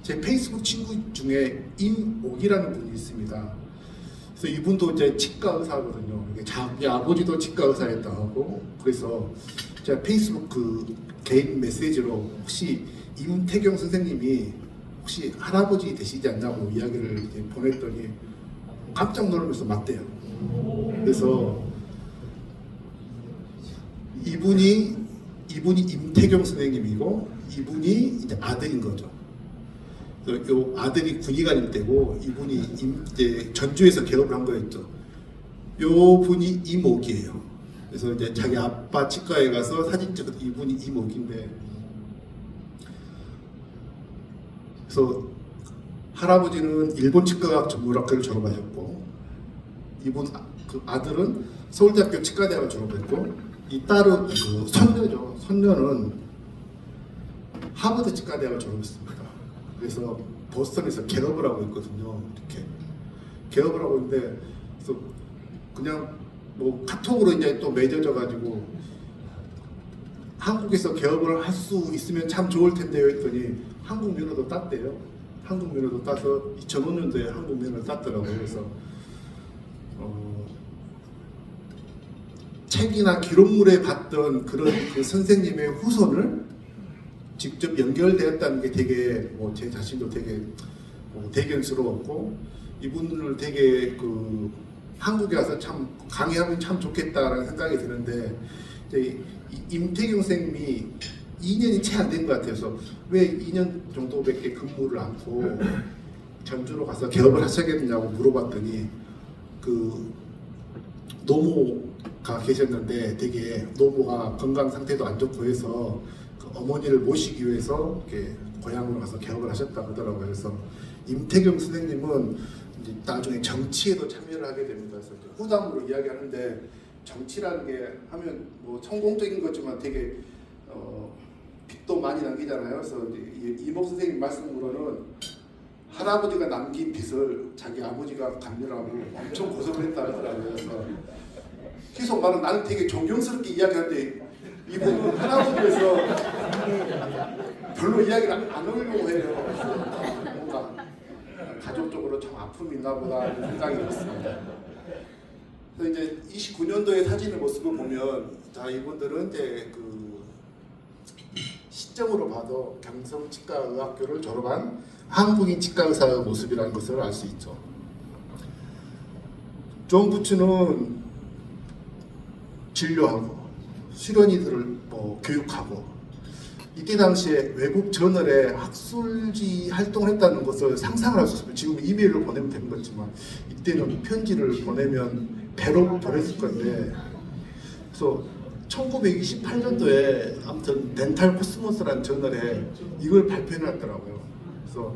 제 페이스북 친구 중에 임옥이라는 분이 있습니다. 그래서 이분도 이제 치과 의사거든요. 자기 아버지도 치과 의사였다 하고 그래서 제가 페이스북 그 개인 메시지로 혹시 임태경 선생님이 혹시 할아버지 되시지 않냐고 이야기를 이제 보냈더니 깜짝 놀라면서 맞대요. 그래서 이분이 임태경 선생님이고 이분이 이제 아들인 거죠. 요 아들이 군의관일 때고 이분이 이제 전주에서 개업을 한 거였죠. 요 분이 이목이에요. 그래서 이제 자기 아빠 치과에 가서 사진 찍어서 이분이 이목인데, 그래서 할아버지는 일본 치과학 전문학교를 졸업하셨고 이분 그 아들은 서울대학교 치과대학을 졸업했고 이 딸은 그 손녀죠. 손녀는 하버드 치과대학을 졸업했습니다. 그래서 보스턴에서 개업을 하고 있거든요. 이렇게 개업을 하고 있는데 그래서 그냥 뭐 카톡으로 이제 또 맺어져 가지고 한국에서 개업을 할 수 있으면 참 좋을 텐데요 했더니 한국 면허도 땄대요. 한국 면허도 따서 2005년도에 한국 면허를 땄더라고요. 그래서 책이나 기록물에 봤던 그런 그 선생님의 후손을 직접 연결되었다는 게 되게 제 자신도 되게 대견스러웠고 이분을 되게 그 한국에 와서 참 강의하면 참 좋겠다라는 생각이 드는데 이제 임태경 선생님이 2년이 채 안 된 것 같아서 왜 2년 정도밖에 근무를 않고 전주로 가서 개업을 하셔야겠냐고 물어봤더니 그 노모가 계셨는데 되게 노모가 건강 상태도 안 좋고 해서 그 어머니를 모시기 위해서 이렇게 고향으로 가서 개업을 하셨다고 하더라고요. 그래서 임태경 선생님은 이제 나중에 정치에도 참여를 하게 됩니다. 그래서 후담으로 이야기하는데 정치라는 게 하면 뭐 성공적인 거지만 되게 빚도 많이 남기잖아요. 그래서 이목 선생님 말씀으로는 할아버지가 남긴 빚을 자기 아버지가 갚느라고 엄청 고생을 했다 하더라고요. 그래서 계속 나는 되게 존경스럽게 이야기하는데 이분 할아버지에서 별로 이야기를 안 하려고 해요. 그래서 뭔가 가족적으로 참 아픔이 있나 보다 하는 생각이 들었습니다. 그래서 이제 29년도의 사진의 모습을 보면 자 이분들은 이제 그 시점으로 봐도 경성치과의학교를 졸업한 한국인 치과의사의 모습이라는 것을 알 수 있죠. 존 부츠는 진료하고 수련이들을 교육하고 이때 당시에 외국 저널에 학술지 활동을 했다는 것을 상상을 할 수 있어요. 지금 이메일로 보내면 되는 거지만 이때는 편지를 보내면 배로 보냈을 건데 그래서 1928년도에 아무튼 덴탈 코스모스라는 저널에 이걸 발표해놨더라고요. 그래서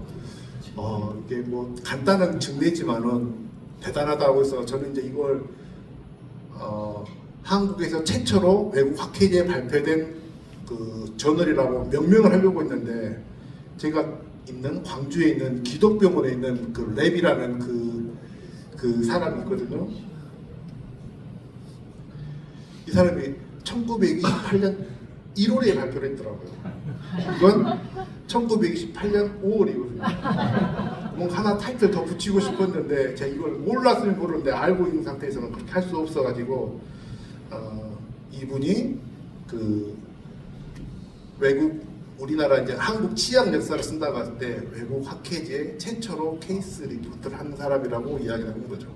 이게 뭐 간단한 증례지만은 대단하다고 해서 저는 이제 이걸 한국에서 최초로 외국 학회지에 발표된 그 저널이라고 명명을 하려고 했는데 제가 있는 광주에 있는 기독병원에 있는 그 랩이라는 그 사람이 있거든요. 이 사람이 1928년 1월에 발표를 했더라고요. 이건 1928년 5월이거든요. 뭔가 하나 타이틀 더 붙이고 싶었는데 제가 이걸 몰랐으면 모르는데 알고 있는 상태에서는 그렇게 할 수 없어가지고 이 이분이 그 외국 우리나라 이제 한국 치약 역사를 쓴다고 할 때 외국 학회지에 최초로 케이스 리포트를 한 사람이라고 이야기하는 거죠.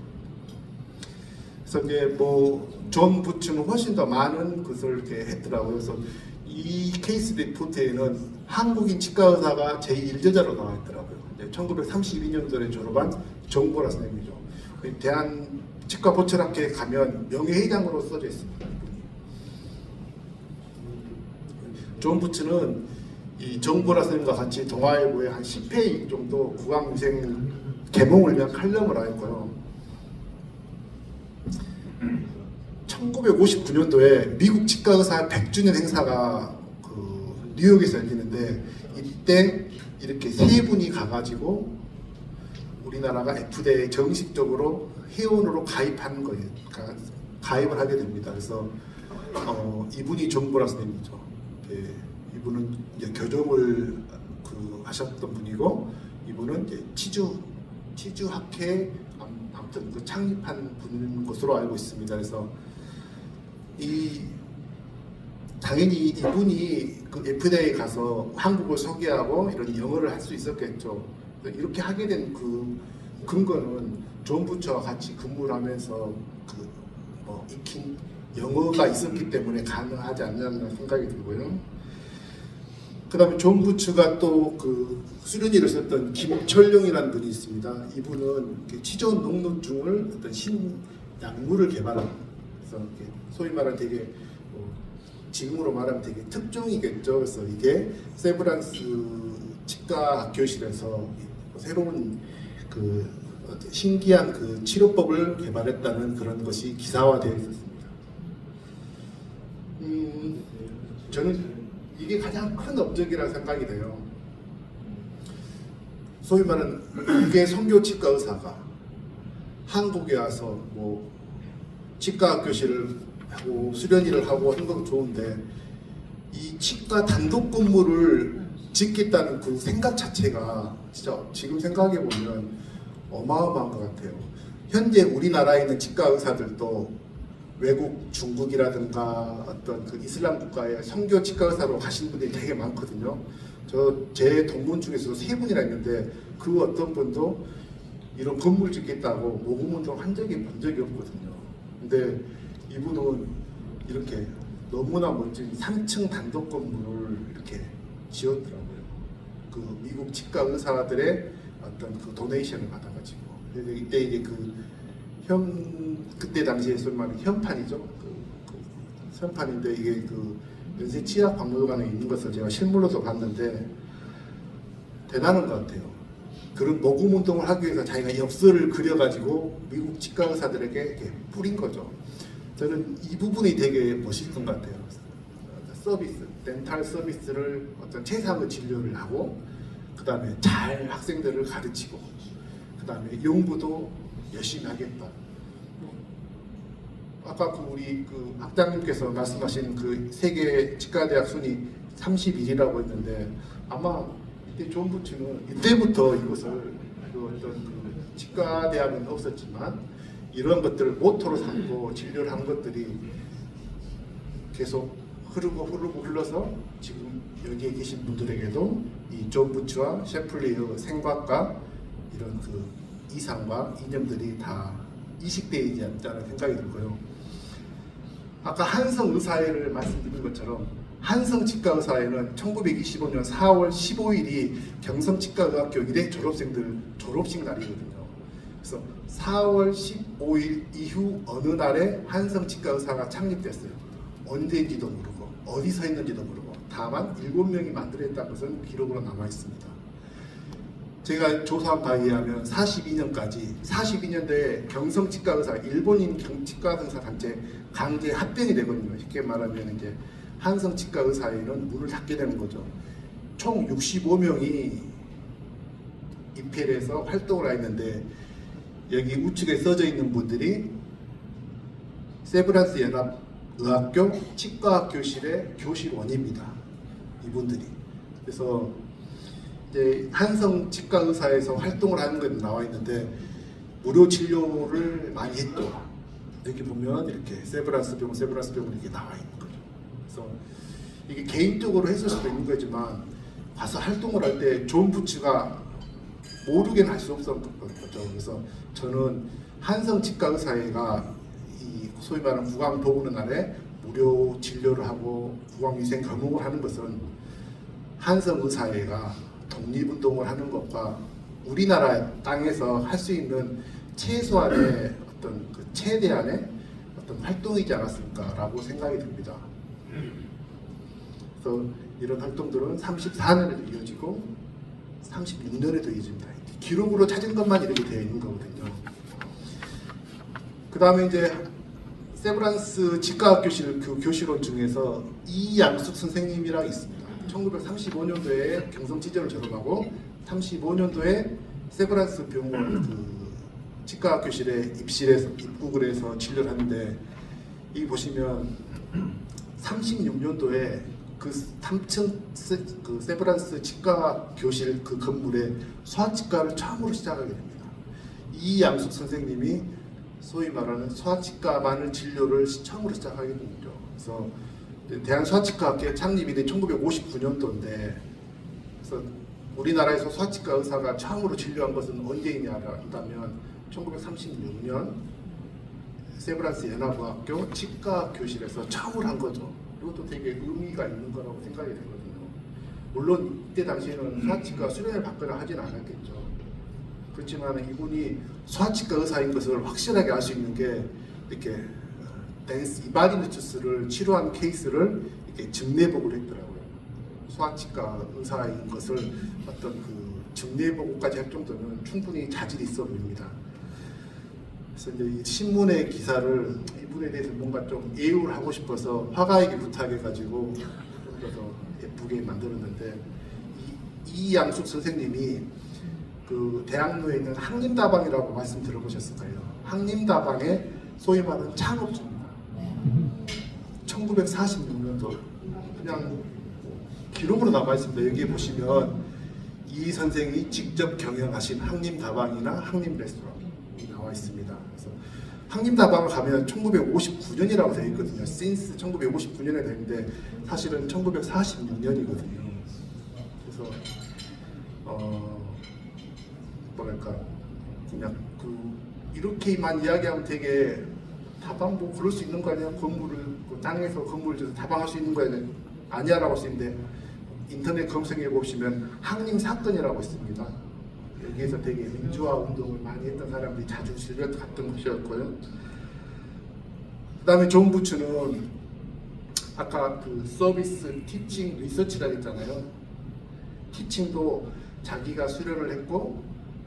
그래서 이제 뭐 존 부츠는 훨씬 더 많은 것을 이렇게 했더라고요. 그래서 이 케이스 리포트에는 한국인 치과 의사가 제1저자로 나와 있더라고요. 1932년도에 졸업한 정보라 선생님이죠. 대한 치과 보철학회에 가면 명예회장으로 써져 있습니다. 존 부츠는 이 정보라 선생님과 같이 동아일보에 한 10페이지 정도 구강위생 개몽을 위한 칼럼을 하였고요. 1959년도에 미국 치과의사 100주년 행사가 그 뉴욕에서 열리는데 이때 이렇게 세 분이 가가지고 우리나라가 FDA에 정식적으로 회원으로 가입하는 거예요. 가입을 하게 됩니다. 그래서 이분이 정보라 선생님이죠. 예, 이분은 이제 교정을 하셨던 분이고 이분은 이제 치주학회 아무튼 그 창립한 분인 것으로 알고 있습니다. 그래서 당연히 이분이 그 FDA에 가서 한국을 소개하고 이런 영어를 할 수 있었겠죠. 이렇게 하게 된 그 근거는 존 부츠와 같이 근무를 하면서 익힌 영어가 있었기 때문에 가능하지 않냐는 생각이 들고요. 그 다음에 존 부츠가 또 그 수련의를 썼던 김철룡이라는 분이 있습니다. 이분은 치존 녹눈증을 어떤 신약물을 개발합니다. 그래서 소위 말하는 되게 지금으로 말하면 되게 특종이겠죠. 그래서 이게 세브란스 치과 교실에서 새로운 그 신기한 그 치료법을 개발했다는 그런 것이 기사화되어 있었습니다. 저는 이게 가장 큰 업적이라고 생각이 돼요. 소위 말하는 이게 선교 치과 의사가 한국에 와서 뭐 치과 교실을 하고 수련의를 하고 하는 건 좋은데 이 치과 단독 근무를 짓겠다는 그 생각 자체가 진짜 지금 생각해 보면 어마어마한 것 같아요. 현재 우리나라에 있는 치과 의사들도 외국 중국이라든가 어떤 그 이슬람 국가에 선교 치과 의사로 가신 분들이 되게 많거든요. 제 동문 중에서도 3분이나 있는데 그 어떤 분도 이런 건물 짓겠다고 모금운동 한 적이 본 적이 없거든요. 근데 이분은 이렇게 너무나 멋진 3층 단독 건물을 이렇게 지었더라고요. 그 미국 치과 의사들의 어떤 그 도네이션을 받아가지고 이때 이제 그때 당시에 소위 말하는 현판이죠. 현판인데 이게 그 연세치약박물관에 있는 것을 제가 실물로도 봤는데 대단한 것 같아요. 그런 모금 운동을 하기 위해서 자기가 엽서를 그려가지고 미국 치과 의사들에게 이렇게 뿌린 거죠. 저는 이 부분이 되게 멋있던 것 같아요. 서비스, 덴탈 서비스를 어떤 최상의 진료를 하고 그 다음에 잘 학생들을 가르치고 그 다음에 연구도 열심히 하겠다. 아까 우리 학장님께서 말씀하신 그 세계 치과대학 순위 31위라고 했는데 아마 이때 존 부츠는 이때부터 이것을 어떤 치과대학은 없었지만 이런 것들을 모토로 삼고 진료를 한 것들이 계속 흘러서 지금 여기에 계신 분들에게도 이 존 부츠와 셰플리의 생각과 이런 그 이상과 이념들이 다 이식되어 있지 않다는 생각이 들고요. 아까 한성 의사회를 말씀드린 것처럼 한성 치과의사회는 1925년 4월 15일이 경성치과의학교 1회 졸업생들 졸업식 날이거든요. 그래서 4월 15일 이후 어느 날에 한성 치과의사가 창립됐어요. 언제인지도 모르고 어디서 했는지도 모르고 다만 7명이 만들었다는 것은 기록으로 남아 있습니다. 제가 조사한 바에 의하면 42년도에 경성치과의사 일본인 치과의사 단체 강제 합병이 되거든요. 쉽게 말하면 이제 한성치과의사회는 문을 닫게 되는 거죠. 총 65명이 입회를 해서 활동을 했는데 여기 우측에 써져 있는 분들이 세브란스 연합의학교 치과학교실의 교실원입니다. 이분들이. 그래서 이제 한성치과의사에서 활동을 하는 건 나와 있는데 무료 진료를 많이 했죠. 여기 보면 이렇게 세브란스 병원 이렇게 나와 있는 거죠. 그래서 이게 개인적으로 했을 수도 있는 거지만 가서 활동을 할 때 존 부츠가 모르게는 할 수 없었던 거죠. 그래서 저는 한성 치과 의사회가 이 소위 말하는 구강 보건의 날에 무료 진료를 하고 구강위생 경험을 하는 것은 한성 의사회가 독립운동을 하는 것과 우리나라 땅에서 할 수 있는 최소한의 어떤 그 최대한의 어떤 활동이지 않았을까라고 생각이 듭니다. 그래서 이런 활동들은 34년에도 이어지고 36년에도 이어집니다. 기록으로 찾은 것만 이렇게 되어 있는 거거든요. 그 다음에 이제 세브란스 치과학교실 그 교실원 중에서 이양숙 선생님이랑 있습니다. 1935년도에 경성지전을 졸업하고 35년도에 세브란스 병원 그 치과학교실에 입국을 해서 진료를 하는데 이 보시면 36년도에 그 3층 그 세브란스 치과 교실 그 건물에 소아치과를 처음으로 시작하게 됩니다. 이양숙 선생님이 소위 말하는 소아치과만을 진료를 처음으로 시작하게 됩니다. 그래서 대한소아치과학회 창립이 된 1959년도인데 그래서 우리나라에서 소아치과 의사가 처음으로 진료한 것은 언제이냐면 1936년 세브란스 연합의학교 치과교실에서 처음으로 한 거죠. 이것도 되게 의미가 있는 거라고 생각이 되거든요. 물론 이때 당시에는 소아치과 수련을 받거나 하진 않았겠죠. 그렇지만 이분이 소아치과 의사인 것을 확실하게 알 수 있는 게 이렇게 댄스 이바디누투스를 치료한 케이스를 이렇게 증례보고를 했더라고요. 소아치과 의사인 것을 어떤 그 증례보고까지 할 정도면 충분히 자질이 있어 보입니다. 그래서 이제 이 신문의 기사를 이분에 대해서 뭔가 좀 예우를 하고 싶어서 화가에게 부탁해가지고 좀 더 예쁘게 만들었는데 이양숙 선생님이 그 대학로에 있는 항림다방이라고 말씀 들어보셨을 거예요. 항림다방의 소위 말하는 창업주입니다. 1946년도 그냥 기록으로 나와 있습니다. 여기 보시면 이 선생이 직접 경영하신 항림다방이나 항림레스토랑이 나와 있습니다. 그래서 항림다방을 가면 1959년이라고 되어 있거든요. since 1959년에 되는데 사실은 1946년이거든요. 그래서 뭐랄까 그냥 그 이렇게만 이야기하면 되게 다방 뭐 그럴 수 있는 거 아니야? 건물을 그 땅에서 건물을 줘서 다방할 수 있는 거 아니야라고 할 수 있는데 인터넷 검색해 보시면 항림 사건이라고 있습니다. 여기에서 되게 민주화 운동을 많이 했던 사람들이 자주 실려갔던 곳이었고요. 그다음에 존 부츠는 아까 그 서비스 티칭 리서치라 했잖아요. 티칭도 자기가 수련을 했고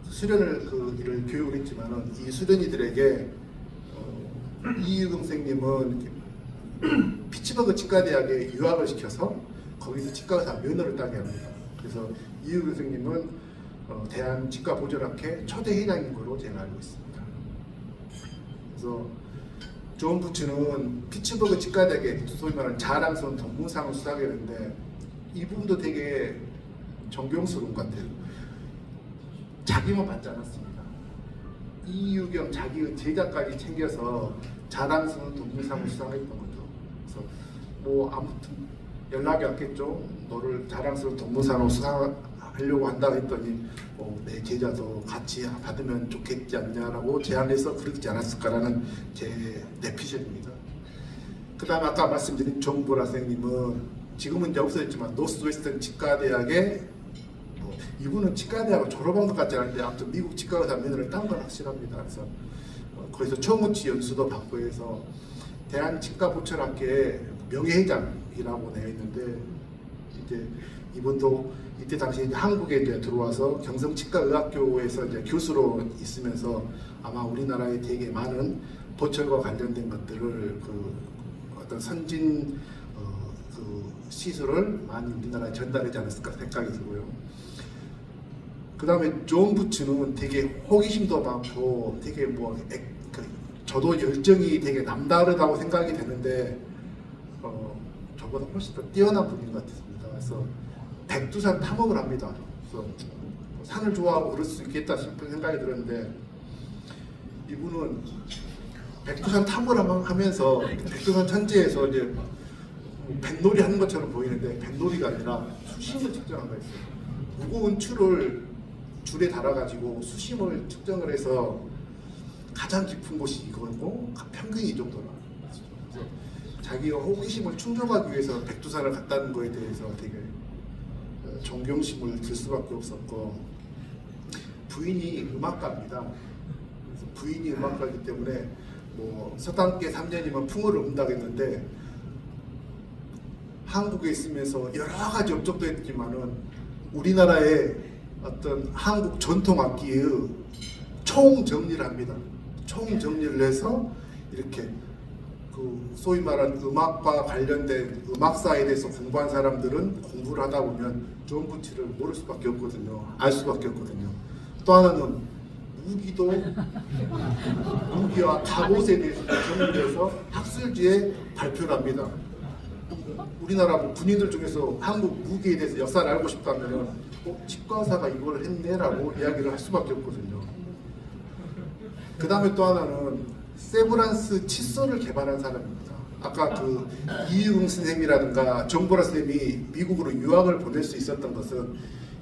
수련을 그 일을 교육을 했지만은 이 수련이들에게 이유경 선생님은 피츠버그 치과대학에 유학을 시켜서 거기서 치과의사 면허를 따게 합니다. 그래서 이유경 선생님은 대한치과보존학회 초대 회장인 걸로 제가 알고 있습니다. 그래서 존 부츠는 피츠버그 치과대학에 소위 말하는 자랑스러운 동문상을 수상하게 되는데 이분도 되게 존경스러운 것 같아요. 자기만 받지 않았습니다. 이유경 자기의 제자까지 챙겨서 자랑스러운 동문상을 수상했던 거죠. 그래서 뭐 아무튼 연락이 왔겠죠. 너를 자랑스러운 동문상으로 수상하려고 한다 했더니 내 제자도 같이 받으면 좋겠지 않냐라고 제안해서 그러지 않았을까라는 제 내피셜입니다. 그 다음에 아까 말씀드린 정보라 선생님은 지금은 이제 없어졌지만 노스웨스턴 치과대학에 이분은 치과대학을 졸업한 것 같지 않은데 아무튼 미국 치과의사 면허를 딴 건 확실합니다. 그래서 거기서 초무치 연수도 받고 해서 대한치과보철학회 명예회장이라고 되어 있는데 이제 이분도 이때 당시에 이제 한국에 이제 들어와서 경성치과의학교에서 이제 교수로 있으면서 아마 우리나라에 되게 많은 보철과 관련된 것들을 그 어떤 선진 그 시술을 많이 우리나라에 전달하지 않았을까 생각이 들고요. 그 다음에 존 부츠는 되게 호기심도 많고 되게 저도 열정이 되게 남다르다고 생각이 되는데 저보다 훨씬 더 뛰어난 분인 것 같습니다. 그래서 백두산 탐험을 합니다. 그래서 산을 좋아하고 그럴 수 있겠다 싶은 생각이 들었는데 이분은 백두산 탐험을 하면서 백두산 천지에서 이제 뱃놀이 하는 것처럼 보이는데 뱃놀이가 아니라 수심을 측정한 거 있어요. 무거운 줄에 달아가지고 수심을 측정을 해서 가장 깊은 곳이 이거고 평균이 이 정도라. 그래서 자기가 호기심을 충족하기 위해서 백두산을 갔다는 거에 대해서 되게 존경심을 들 수밖에 없었고, 부인이 음악가입니다. 그래서 부인이 음악가이기 때문에 뭐 서당계 3년이면 풍어를 운다겠는데, 한국에 있으면서 여러 가지 업적도 했지만은 우리나라의 어떤 한국 전통 악기의 총정리를 합니다. 총정리를 해서 이렇게 그 소위 말하는 음악과 관련된 음악사에 대해서 공부한 사람들은 공부를 하다 보면 존 부치를 모를 수밖에 없거든요. 알 수밖에 없거든요. 또 하나는 무기와 갑옷에 대해서 정리해서 학술지에 발표를 합니다. 우리나라 뭐 군인들 중에서 한국 무기에 대해서 역사를 알고 싶다면 치과의사가 이걸 했네라고 이야기를 할 수밖에 없거든요. 그 다음에 또 하나는 세브란스 칫솔을 개발한 사람입니다. 아까 그 이유응 선생님이라든가 정보라 선생님이 미국으로 유학을 보낼 수 있었던 것은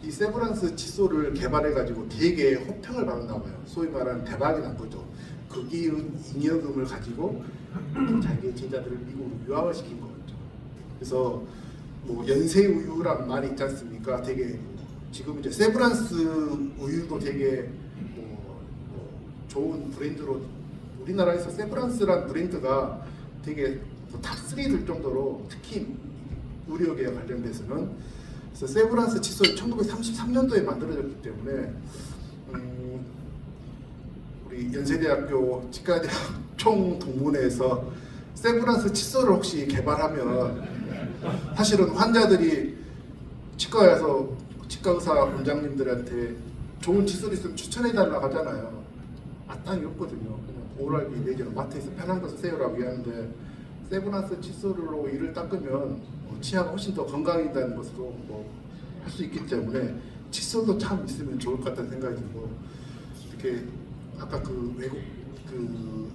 이 세브란스 칫솔을 개발해가지고 되게 호평을 받았나 봐요. 소위 말하는 대박이 난 거죠. 거기 잉여금을 가지고 자기의 제자들을 미국으로 유학을 시킨 거죠. 그래서 뭐 연세 우유란 말이 있지 않습니까? 되게 지금 이제 세브란스 우유도 되게 좋은 브랜드로, 우리나라에서 세브란스란 브랜드가 되게 탑3 들 정도로, 특히 의료계와 관련돼서는. 그래서 세브란스 칫솔이 1933년도에 만들어졌기 때문에 우리 연세대학교 치과대학 총동문회에서 세브란스 칫솔을 혹시 개발하면 사실은 환자들이 치과에 와서 치과의사 원장님들한테 좋은 칫솔 있으면 추천해달라고 하잖아요. 마땅히 없거든요. 그냥 오랄비 내지는 마트에서 편한 거 쓰세요라고 하는데, 세브란스 칫솔로 이를 닦으면 치아가 훨씬 더 건강해진다는 것으로 할 수 있기 때문에 칫솔도 참 있으면 좋을 것 같다는 생각이 들고, 이렇게 아까 그 외국 그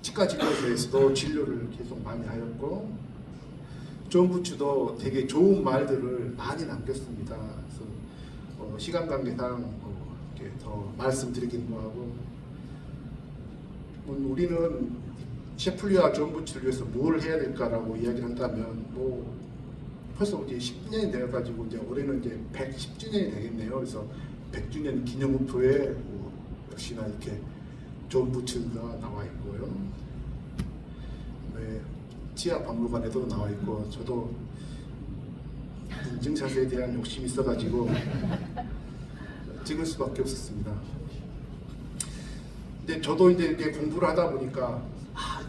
치과 진료소에서도 진료를 계속 많이 하였고, 존 부츠도 되게 좋은 말들을 많이 남겼습니다. 그래서 시간 관계상 이렇게 더 말씀드리긴 뭐하고, 우리는 셰플리와 존 부츠를 위해서 뭘 해야 될까라고 이야기를 한다면, 뭐 벌써 이제 10주년이 되어가지고 이제 올해는 이제 110주년이 되겠네요. 그래서 100주년 기념우표에 역시나 이렇게 존 부츠가 나와 있고요. 네, 치아 박물관에도 나와 있고, 저도 인증샷에 대한 욕심이 있어가지고 찍을 수밖에 없었습니다. 근데 저도 이제 공부를 하다 보니까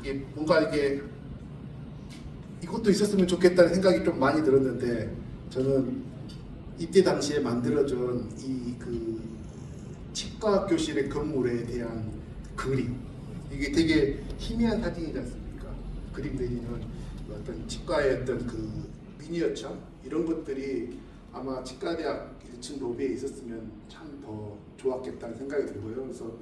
이게 뭔가 이게 이것도 있었으면 좋겠다는 생각이 좀 많이 들었는데, 저는 이때 당시에 만들어준 이 그 치과 교실의 건물에 대한 그림, 이게 되게 희미한 사진이지 않습니까? 그림 내지는 어떤 치과의 어떤 그 미니어처 이런 것들이 아마 치과대학 1층 로비에 있었으면 참 더 좋았겠다는 생각이 들고요. 그래서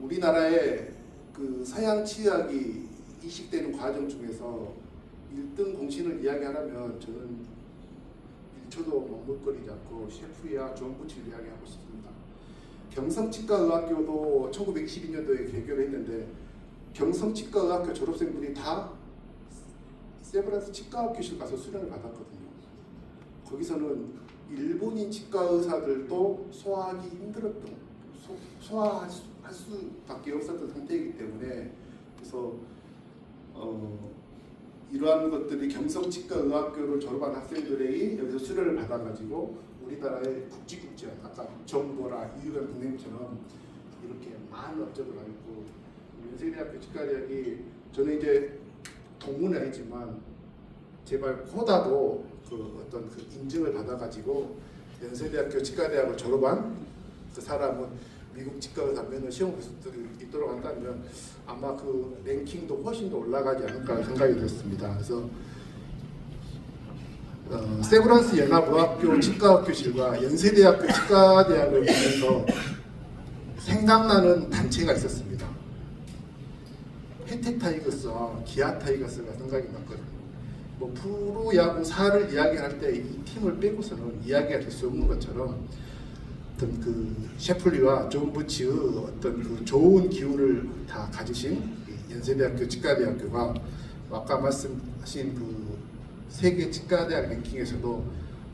우리나라의 그 서양 치의학이 이식되는 과정 중에서 1등 공신을 이야기하려면 저는 1초도 머뭇거리지 않고 셰프리와 존 부치를 이야기하고 싶습니다. 경성치과의학교도 1922년도에 개교를 했는데, 경성치과의학교 졸업생들이 다 세브란스 치과학교실 가서 수련을 받았거든요. 거기서는 일본인 치과의사들도 소화하기 힘들었던, 소화할 수밖에 없었던 상태이기 때문에, 그래서 이러한 것들이 경성치과의학교를 졸업한 학생들이 여기서 수련을 받아가지고 우리나라의 국지국지한, 아까 정보라 이유경 선생님처럼 이렇게 많은 업적을 하고, 연세대학교 치과대학이, 저는 이제 동문은 아니지만 제발 코다도 그 어떤 그 인증을 받아가지고 연세대학교 치과대학을 졸업한 그 사람은 미국 치과의사면 시험 교수들이 있도록 한다면 아마 그 랭킹도 훨씬 더 올라가지 않을까 생각이 들었습니다. 그래서 세브란스 연합의학교 치과학교실과 연세대학교 치과대학을 보면서 생각나는 단체가 있었습니다. 혜택 타이거스와 기아 타이거스가 생각이 났거든요. 뭐 프로야구사를 이야기할 때 이 팀을 빼고서는 이야기가 될 수 없는 것처럼 어떤 그 셰플리와 존 부치의 어떤 그 좋은 기운을 다 가지신 연세대학교 치과대학교가 아까 말씀하신 그 세계 치과대학 랭킹에서도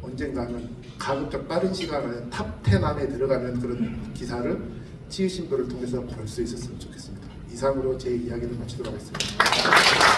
언젠가는 가급적 빠른 시간 안에 탑10 안에 들어가는 그런 기사를 치유신보를 통해서 볼 수 있었으면 좋겠습니다. 이상으로 제 이야기를 마치도록 하겠습니다.